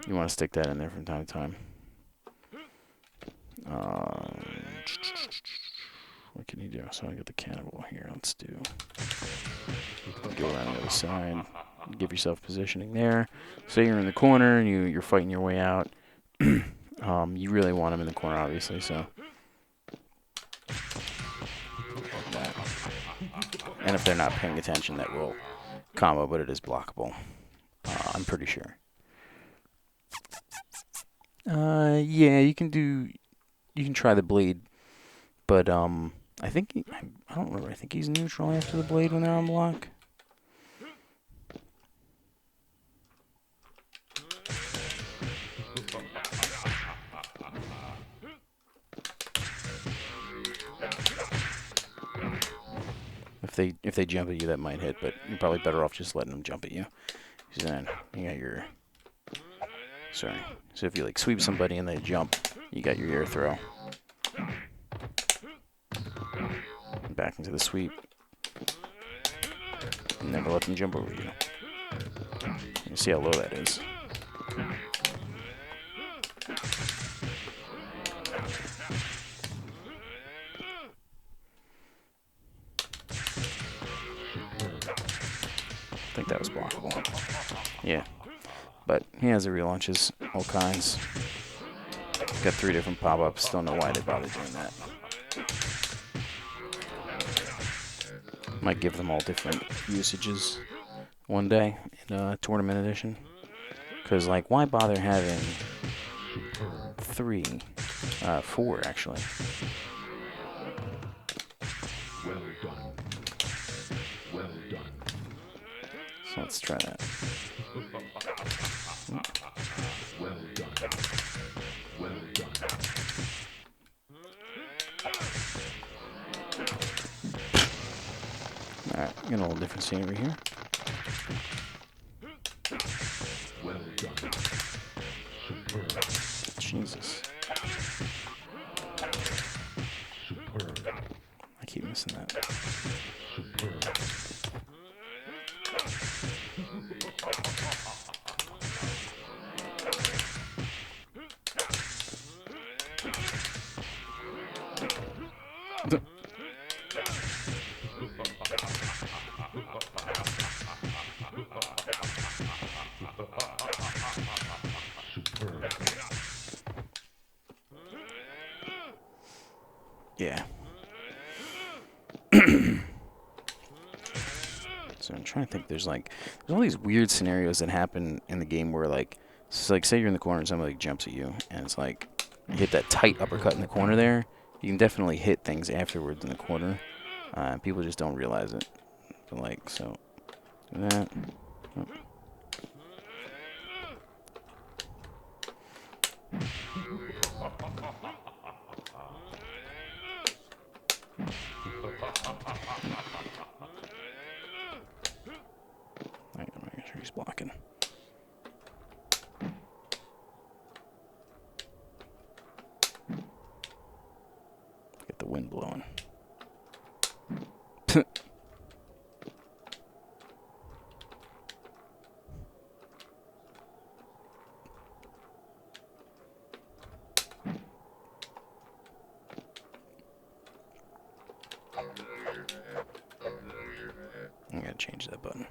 you want to stick that in there from time to time. What can you do? So I got the cannibal here. Let's do. Go around the other side. Give yourself positioning there. Say you're in the corner and you're fighting your way out. You really want them in the corner, obviously. So. And if they're not paying attention, that will combo, but it is blockable. I'm pretty sure. Yeah, you can try the blade, but I think I don't remember. I think he's neutral after the blade when they're on block. If they jump at you, that might hit, but you're probably better off just letting them jump at you. So then you got your. Sorry. So if you sweep somebody and they jump, you got your air throw. Back into the sweep. And never let them jump over you. You see how low that is. I think that was blockable. Yeah. But he has the relaunches, all kinds. Got 3 different pop-ups. Don't know why they bothered doing that. Might give them all different usages one day in a tournament edition. Because, why bother having 3? 4, actually. Well done. Well done. So let's try that. Well done. Well done. Alright, got a little different scenery here. Well done. Superb. Jesus. Superb. I keep missing that. Superb. Yeah. So I'm trying to think. There's all these weird scenarios that happen in the game where say you're in the corner and somebody jumps at you, and it's you hit that tight uppercut in the corner there. You can definitely hit things afterwards in the corner. People just don't realize it. But so that. Oh. I'm making sure he's blocking. Get the wind blowing. change that button.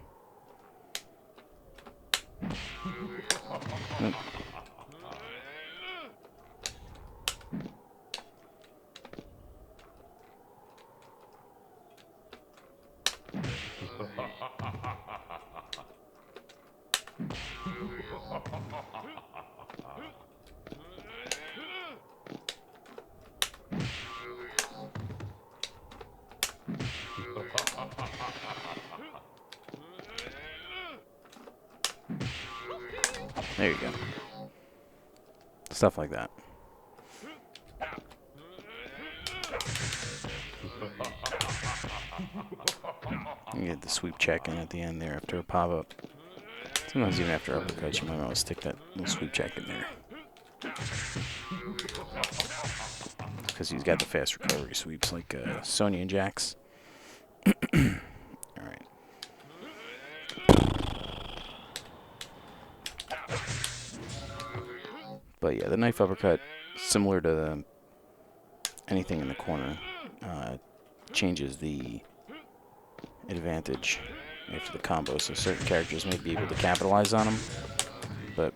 Oop. There you go. Stuff like that. You get the sweep check in at the end there after a pop-up. Sometimes even after uppercuts, you might want to stick that little sweep check in there. Because he's got the fast recovery sweeps like Sonya and Jax. Alright. But yeah, the knife uppercut, similar to anything in the corner, changes the advantage after the combo, so certain characters may be able to capitalize on them, but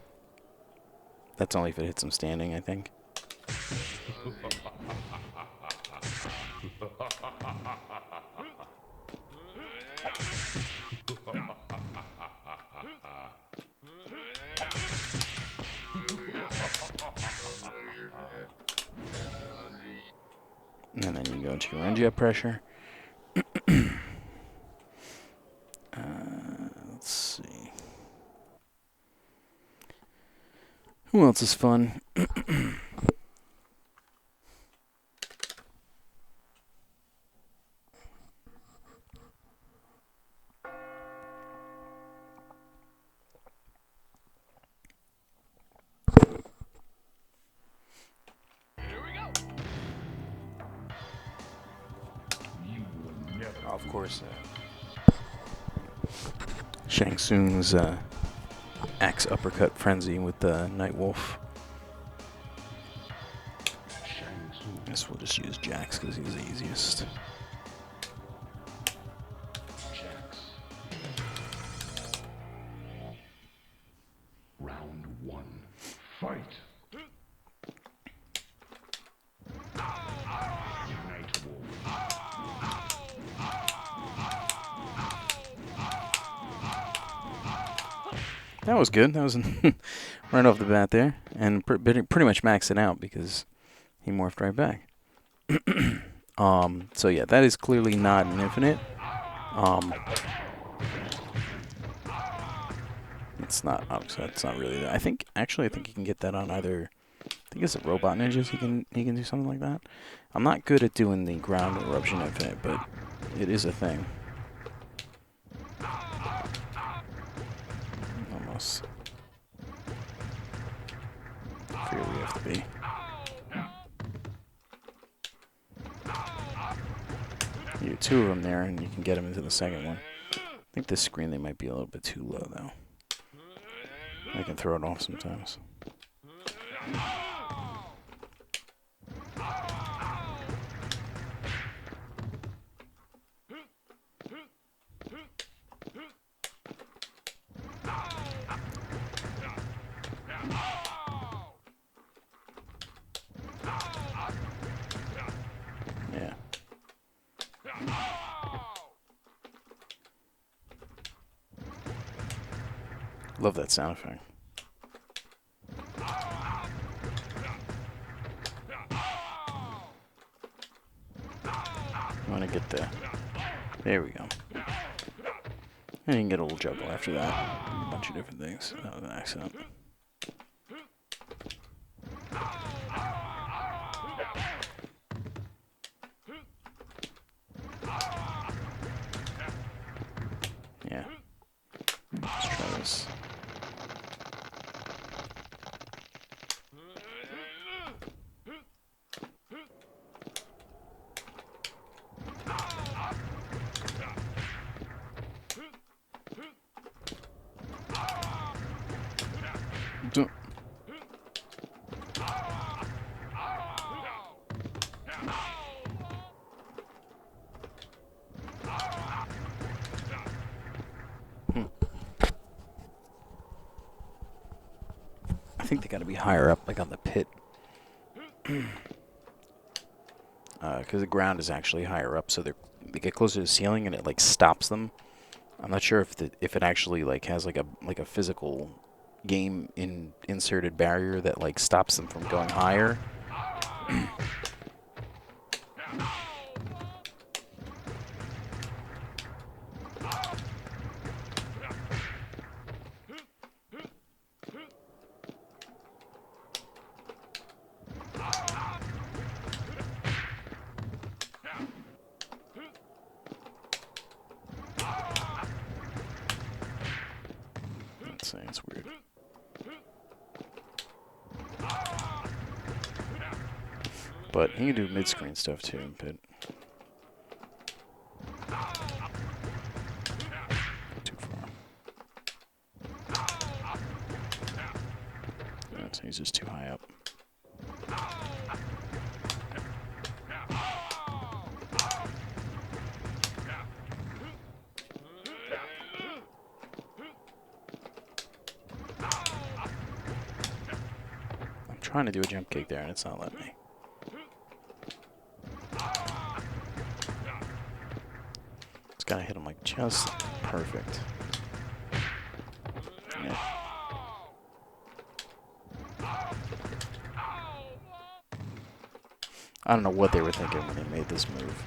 that's only if it hits them standing, I think. And then you go into your end jet pressure. Let's see. Who else is fun? Of course, Shang Tsung's axe uppercut frenzy with the Nightwolf. I guess we'll just use Jax because he's the easiest. Round 1. Fight. That was good. That was right off the bat there. And pretty much maxed it out because he morphed right back. So yeah, that is clearly not an infinite. It's not, obviously, that's not really that. I think you can get that on either, I think it's a Robot Ninjas, he can do something like that. I'm not good at doing the ground eruption infinite, but it is a thing. Almost. Here we have to be. You get 2 of them there, and you can get them into the second one. I think this screen, they might be a little bit too low, though. I can throw it off sometimes. Yeah. Love that sound effect. I want to get the... There we go. And you can get a little juggle after that. A bunch of different things. That was an accident. Yeah. Let's try this. think they got to be higher up, like on the pit. Because the ground is actually higher up, so they get closer to the ceiling and it like stops them. I'm not sure if it actually like has like a physical game inserted barrier that like stops them from going higher. Let's see, it's weird. But he can do mid-screen stuff too in Pit. Too far. That's, he's just too high up. I'm trying to do a jump kick there and it's not letting me. Gotta hit him like just perfect. Yeah. I don't know what they were thinking when they made this move.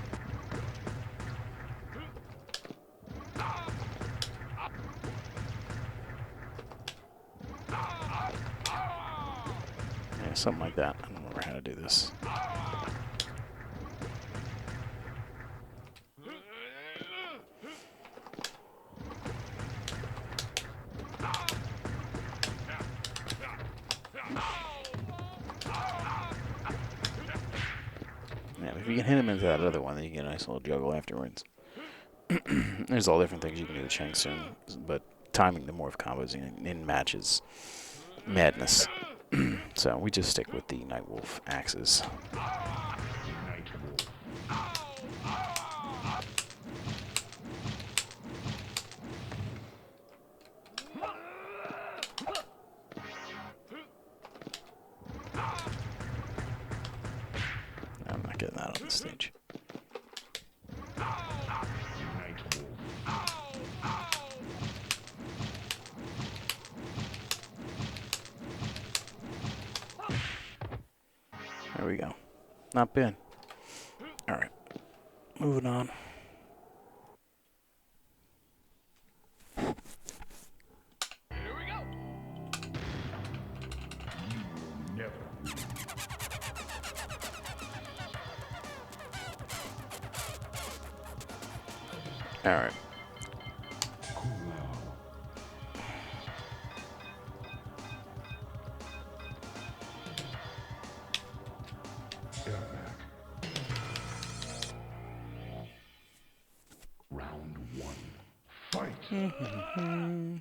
Yeah, something like that. I don't remember how to do this. Yeah, if you can hit him into that other one, then you get a nice little juggle afterwards. There's all different things you can do with Shang Tsung, but timing the morph combos in matches, madness. So we just stick with the Nightwolf axes. I'm not getting that on the stage. There we go. Not bad. Alright. Moving on. Here we go. You never. Alright. Round one. Fight.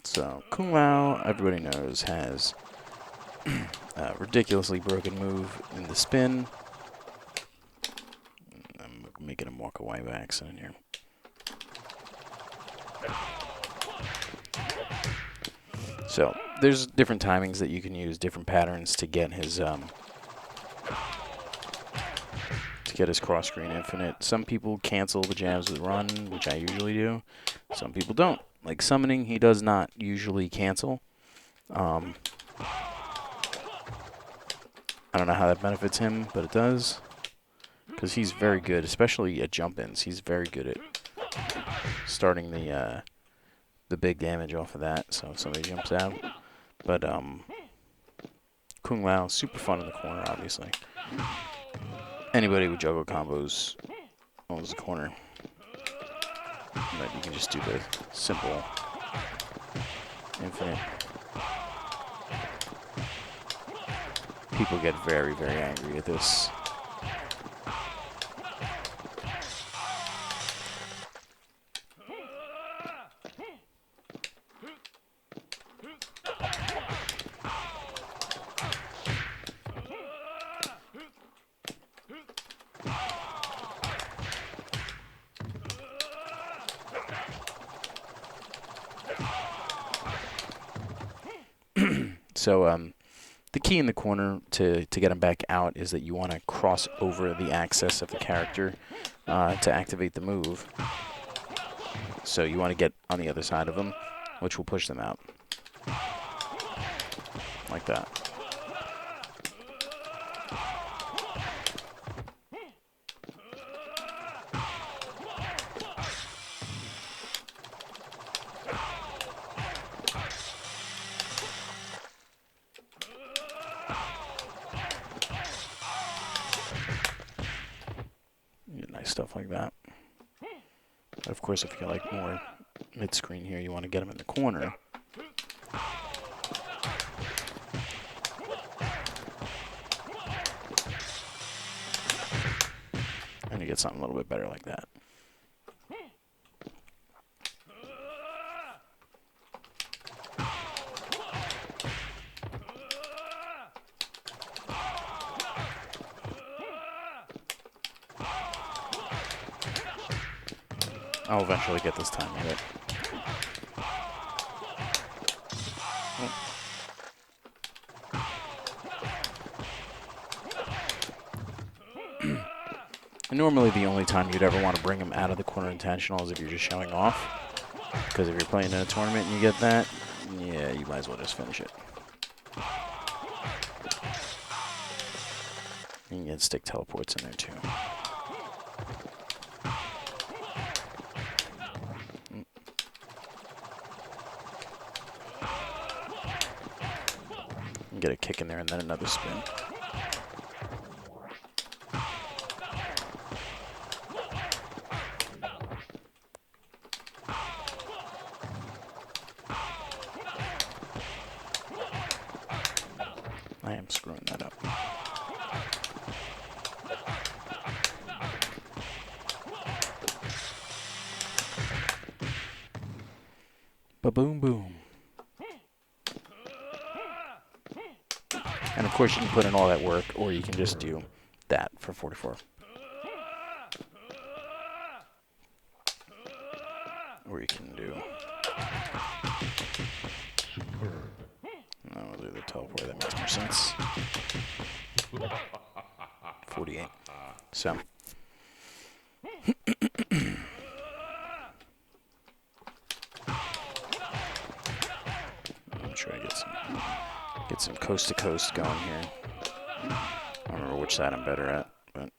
So, Kung Lao, everybody knows, has a ridiculously broken move in the spin. I'm making him walk away by accident here. So, there's different timings that you can use, different patterns to get his cross screen infinite. Some people cancel the jabs with run, which I usually do. Some people don't. Like summoning, he does not usually cancel. I don't know how that benefits him, but it does. Because he's very good, especially at jump-ins. He's very good at starting the big damage off of that, so if somebody jumps out. But Kung Lao, super fun in the corner, obviously. Anybody with juggle combos owns the corner. But you can just do the simple infinite. People get very, very angry at this. So, The key in the corner to get him back out is that you want to cross over the axis of the character to activate the move. So you want to get on the other side of them, which will push them out. Like that. Nice stuff like that. But of course, if you like more mid-screen here, you want to get them in the corner. And you get something a little bit better like that. I'll eventually get this time with it. Normally the only time you'd ever want to bring him out of the corner intentional is if you're just showing off. Because if you're playing in a tournament and you get that, yeah, you might as well just finish it. You can get stick teleports in there too. Get a kick in there and then another spin. I am screwing that up. Ba-boom boom. And of course you can put in all that work, or you can just do that for 44. Or you can do... No, we'll do the teleport, that makes more sense. 48. So... I'm trying to get some coast to coast going here. I don't remember which side I'm better at, but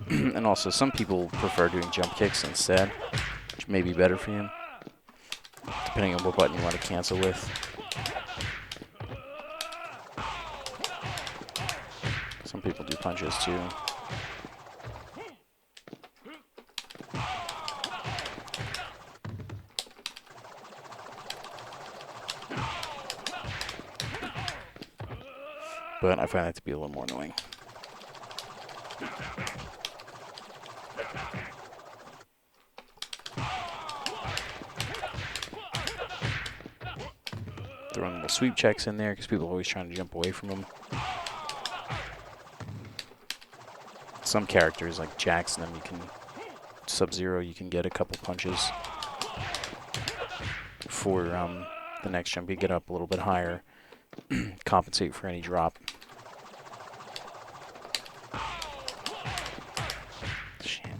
and also some people prefer doing jump kicks instead, which may be better for you, depending on what button you want to cancel with. Some people do punches too. But I find that to be a little more annoying. Throwing little sweep checks in there because people are always trying to jump away from them. Some characters like Jax and them, you can Sub-Zero, you can get a couple punches for the next jump. You get up a little bit higher, compensate for any drop. Shit.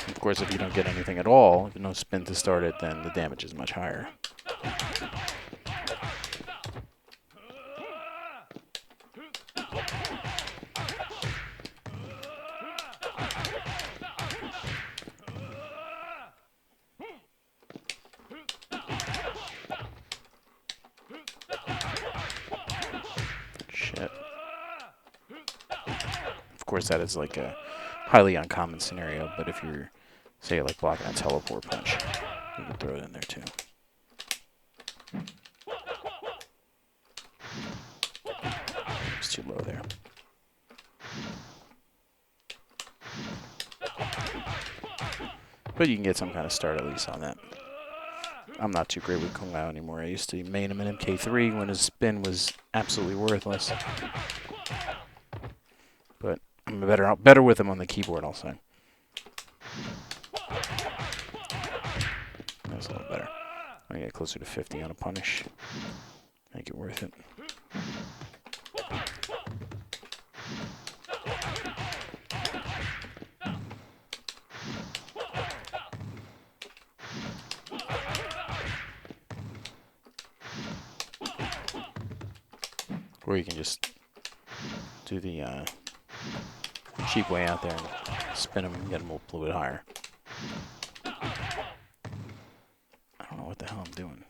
Of course, if you don't get anything at all, no spin to start it, then the damage is much higher. Shit. Of course, that is like a highly uncommon scenario, but if you're, say, like blocking a teleport punch, you can throw it in there too. It's too low there. But you can get some kind of start at least on that. I'm not too great with Kung Lao anymore. I used to main him in MK3 when his spin was absolutely worthless. But I'm better with him on the keyboard, I'll say. That's a little better. I get closer to 50 on a punish. Make it worth it. Or you can just do the cheap way out there and spin them and get them a little bit higher. I don't know what the hell I'm doing.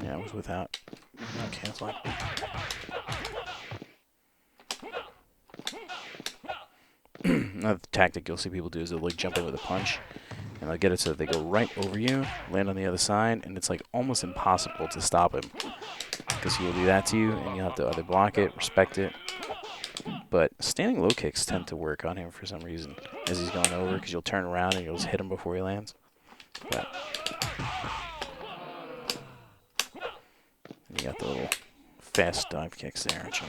Yeah, it was without canceling. Another tactic you'll see people do is they'll like jump in with a punch, and they'll get it so that they go right over you, land on the other side, and it's like almost impossible to stop him because he'll do that to you, and you'll have to either block it, respect it. But standing low kicks tend to work on him for some reason as he's going over, because you'll turn around and you'll just hit him before he lands. But you got the little fast dive kicks there, aren't you?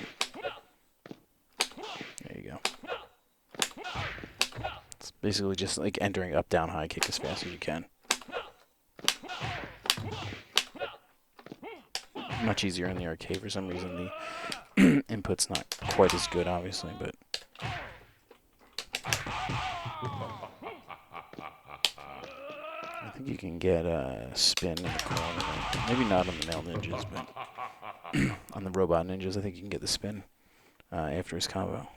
There you go. It's basically just like entering up, down, high kick as fast as you can. Much easier in the arcade for some reason. The input's not quite as good, obviously, but I think you can get a spin in the corner. Maybe not on the male ninjas, but on the robot ninjas, I think you can get the spin after his combo.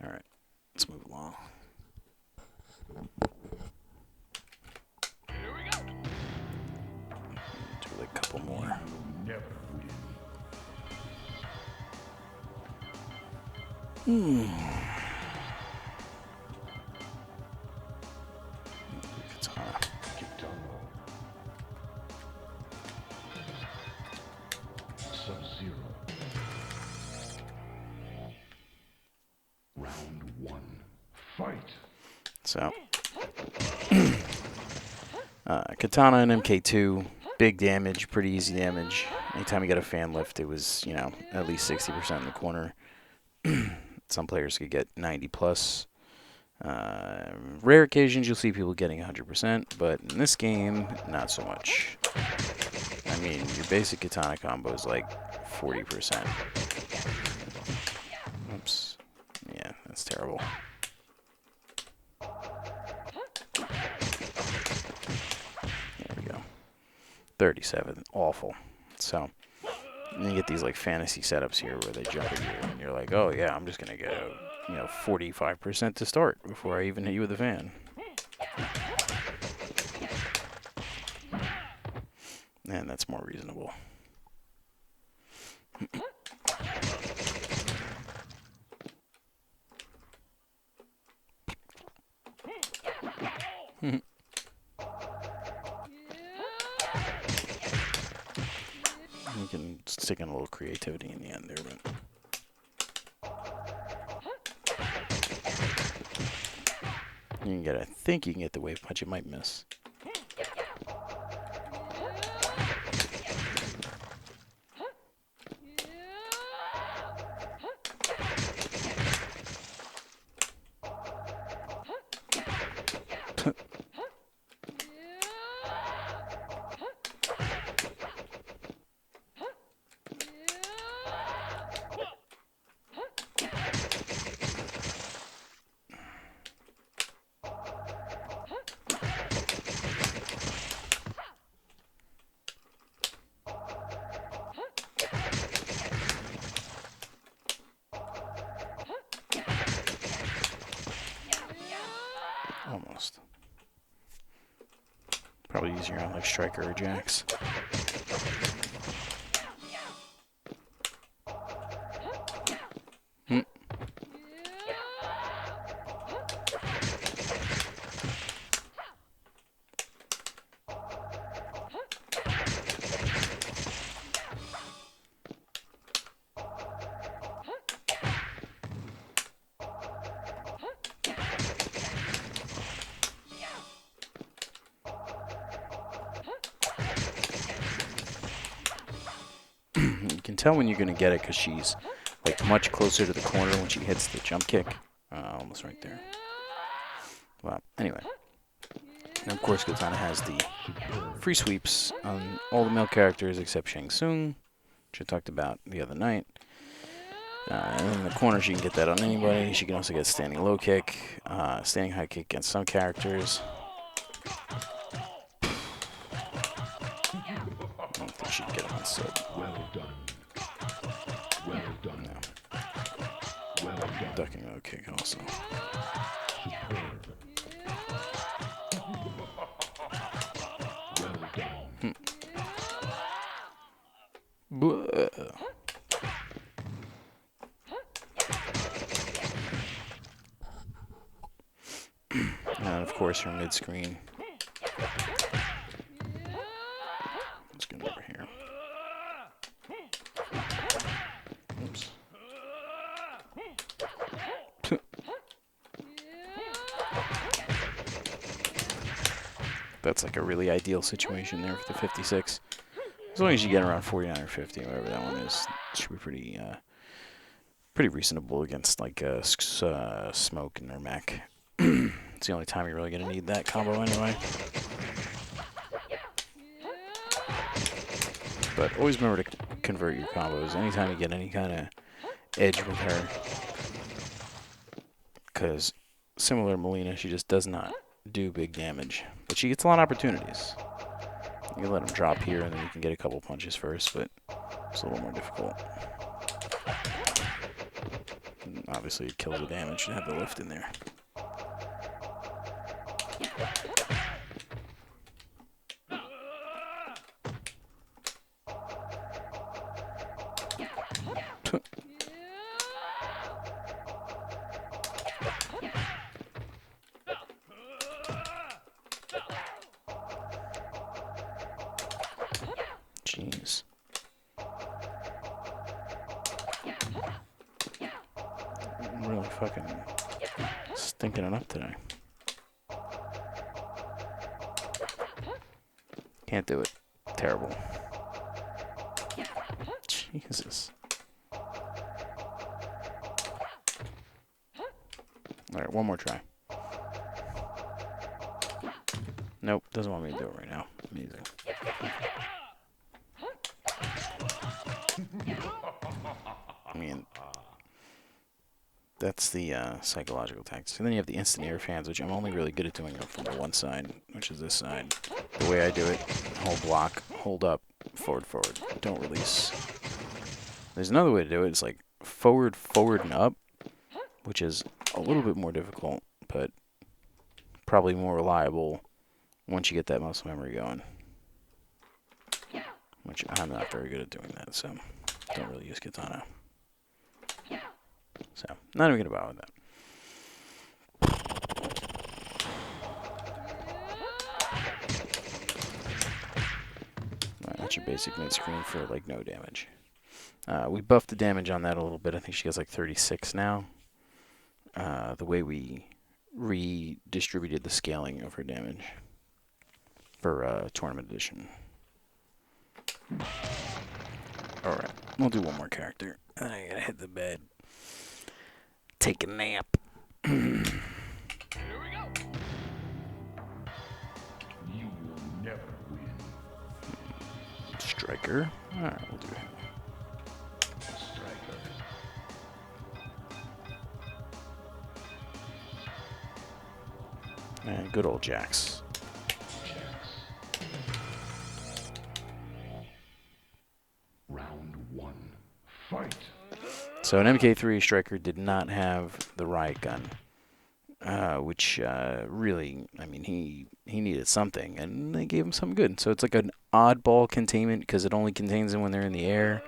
Alright, let's move along. Here we go. Do like a couple more. Never Hmm. Katana. Kitano. Sub-Zero. Round 1. Fight. So, Katana and MK2, big damage, pretty easy damage. Anytime you got a fan lift, it was, you know, at least 60% in the corner. Some players could get 90 plus. Rare occasions you'll see people getting 100%, but in this game, not so much. I mean, your basic katana combo is like 40%. Oops. Yeah, that's terrible. There we go. 37. Awful. So, and you get these like fantasy setups here where they jump at you and you're like, oh yeah, I'm just going to get a, 45% to start before I even hit you with a fan. And that's more reasonable. You can stick in a little creativity in the end there, but you can get, I think you can get the wave punch, you might miss. Almost. Probably easier on like Striker or Jax. tell when you're going to get it because she's like much closer to the corner when she hits the jump kick. Almost right there. Well, anyway. And of course, Katana has the free sweeps on all the male characters except Shang Tsung, which I talked about the other night. And in the corner, she can get that on anybody. She can also get standing low kick, standing high kick against some characters. I don't think she can get it on sub. Well done. Well done. No. Well done. Ducking low kick also. Superb. Well done. Blah. And of course, her mid-screen. Let's get over here. Oops. That's like a really ideal situation there for the 56. As long as you get around 49 or 50, whatever that one is, it should be pretty reasonable against like Smoke and their mech. It's the only time you're really going to need that combo anyway. But always remember to convert your combos anytime you get any kind of edge with her. Because similar to Melina, she just does not do big damage. But she gets a lot of opportunities. You can let him drop here and then you can get a couple punches first, but it's a little more difficult. And obviously it kills the damage to have the lift in there. Jeez. I'm really fucking stinking it up today. Can't do it. Terrible. Jesus. Alright, one more try. Nope, doesn't want me to do it right now. Amazing. I mean, that's the psychological tactics. And then you have the instant air fans, which I'm only really good at doing from the one side, which is this side. The way I do it, hold block, hold up, forward, forward. Don't release. There's another way to do it. It's like forward, forward, and up, which is a little bit more difficult, but probably more reliable once you get that muscle memory going. Which I'm not very good at doing that, so don't really use Katana. So, not even gonna bother with that. Right, that's your basic mid-screen for like no damage. We buffed the damage on that a little bit. I think she gets like 36 now. The way we redistributed the scaling of her damage for Tournament Edition. Alright, we'll do one more character. And then I gotta hit the bed. Take a nap. Here we go. You will never win. Striker. Alright, we'll do him. Striker. And good old Jax. Round one. Fight. So an MK3 Striker did not have the riot gun, which really, I mean, he needed something, and they gave him something good. So it's like an oddball containment because it only contains them when they're in the air,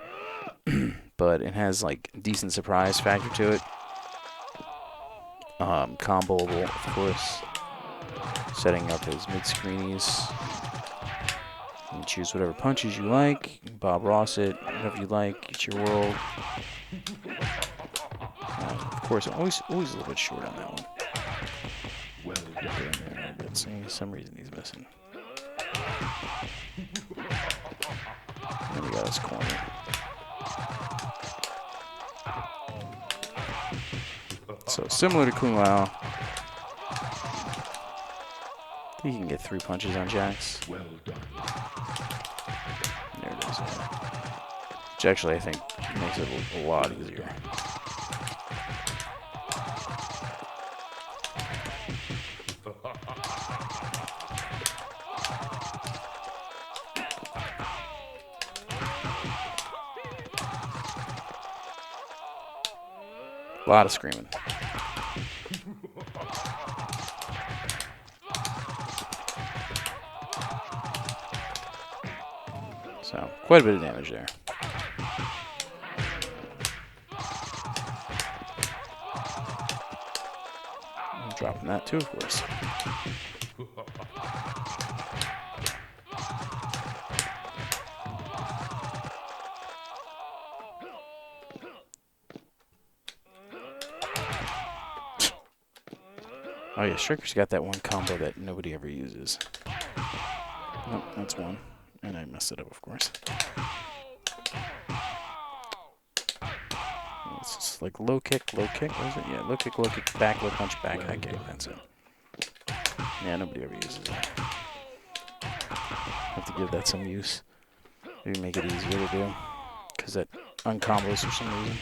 but it has like decent surprise factor to it. Comboable, of course. Setting up his mid-screenies. You can choose whatever punches you like. Bob Ross it, whatever you like. It's your world. Of course, always a little bit short on that one. Well done. But for some reason he's missing. There we go, this corner. So similar to Kung Lao, you can get 3 punches on jacks. Well done. There it is. Yeah. Which actually I think makes it a lot easier. A lot of screaming. So, quite a bit of damage there. I'm dropping that too, of course. Oh yeah, Striker's got that one combo that nobody ever uses. Nope, that's one. And I messed it up, of course. It's just like low kick, what is it? Yeah, low kick, back, low punch, back, high kick, that's it. Yeah, nobody ever uses that. Have to give that some use. Maybe make it easier to do. Because that uncombos for some reason.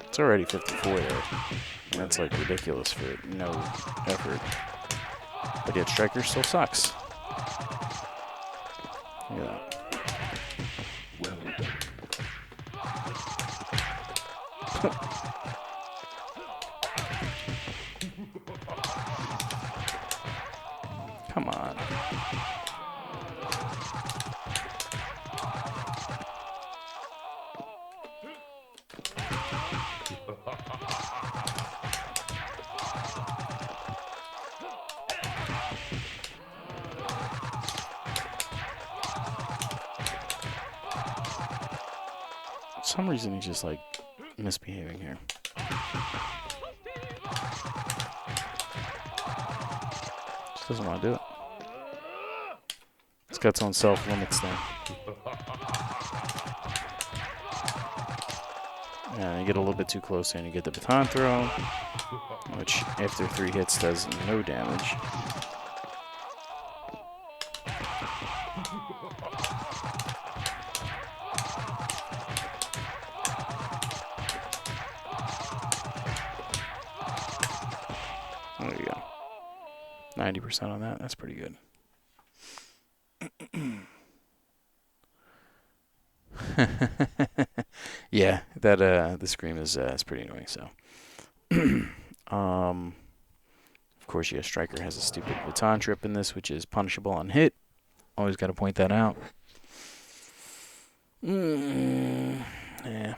It's already 54 there. And that's like ridiculous for no effort. But yet Striker still sucks. Look at that. Well done. Come on. For some reason he's just like misbehaving here. Just doesn't want to do it. It's got its own self-limits there. Yeah, you get a little bit too close there and you get the baton throw, which after 3 hits does no damage. There you go. 90% on that. That's pretty good. Yeah, that the scream is pretty annoying. So, of course, yeah, Striker has a stupid baton trip in this, which is punishable on hit. Always got to point that out. Yeah.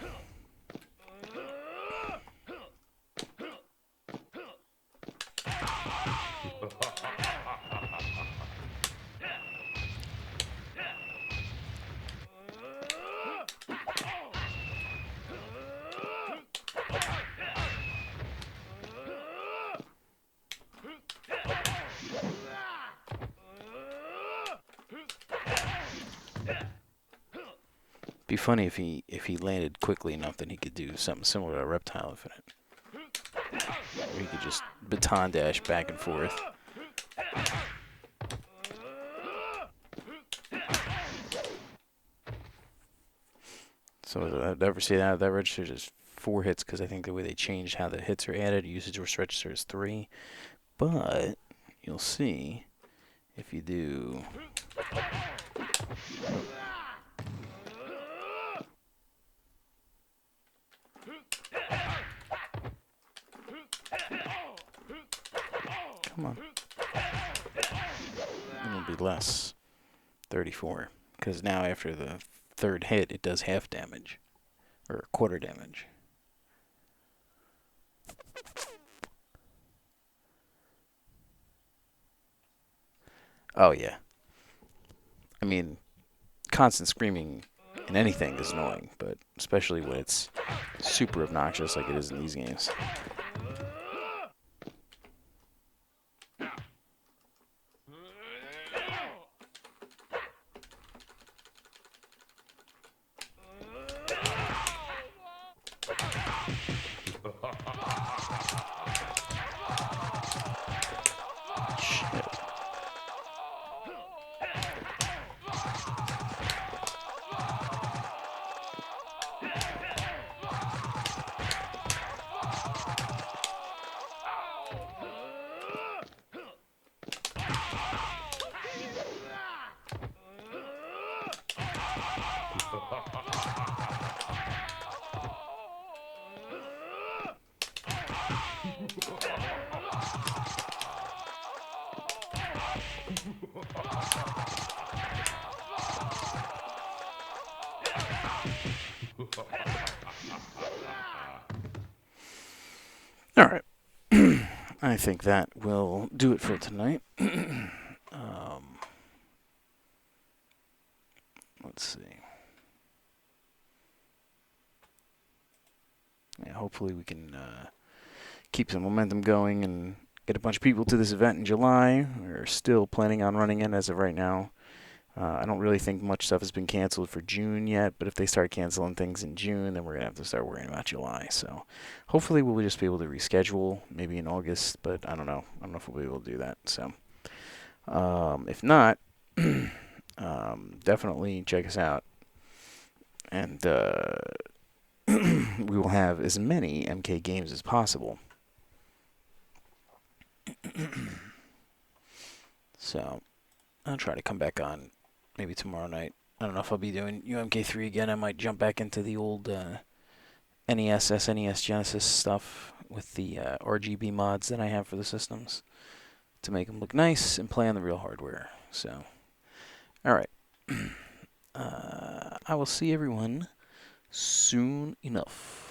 Be funny if he landed quickly enough that he could do something similar to a Reptile Infinite. Where he could just baton dash back and forth. So I'd ever see that registers as 4 hits because I think the way they changed how the hits are added, usage register is 3. But you'll see if you do. Come on. It'll be less. 34. Because now after the 3rd hit, it does half damage. Or quarter damage. Oh, yeah. I mean, constant screaming in anything is annoying, but especially when it's super obnoxious like it is in these games. Shit. All right. I think that will do it for tonight. Let's see. Yeah, hopefully we can keep some momentum going and get a bunch of people to this event in July. We're still planning on running it as of right now. I don't really think much stuff has been canceled for June yet, but if they start canceling things in June, then we're going to have to start worrying about July. So hopefully we'll just be able to reschedule, maybe in August, but I don't know. I don't know if we'll be able to do that. So if not, definitely check us out. And we will have as many MK games as possible. So I'll try to come back on maybe tomorrow night. I don't know if I'll be doing UMK3 again. I might jump back into the old NES, SNES, Genesis stuff with the RGB mods that I have for the systems to make them look nice and play on the real hardware. So, all right. I will see everyone soon enough.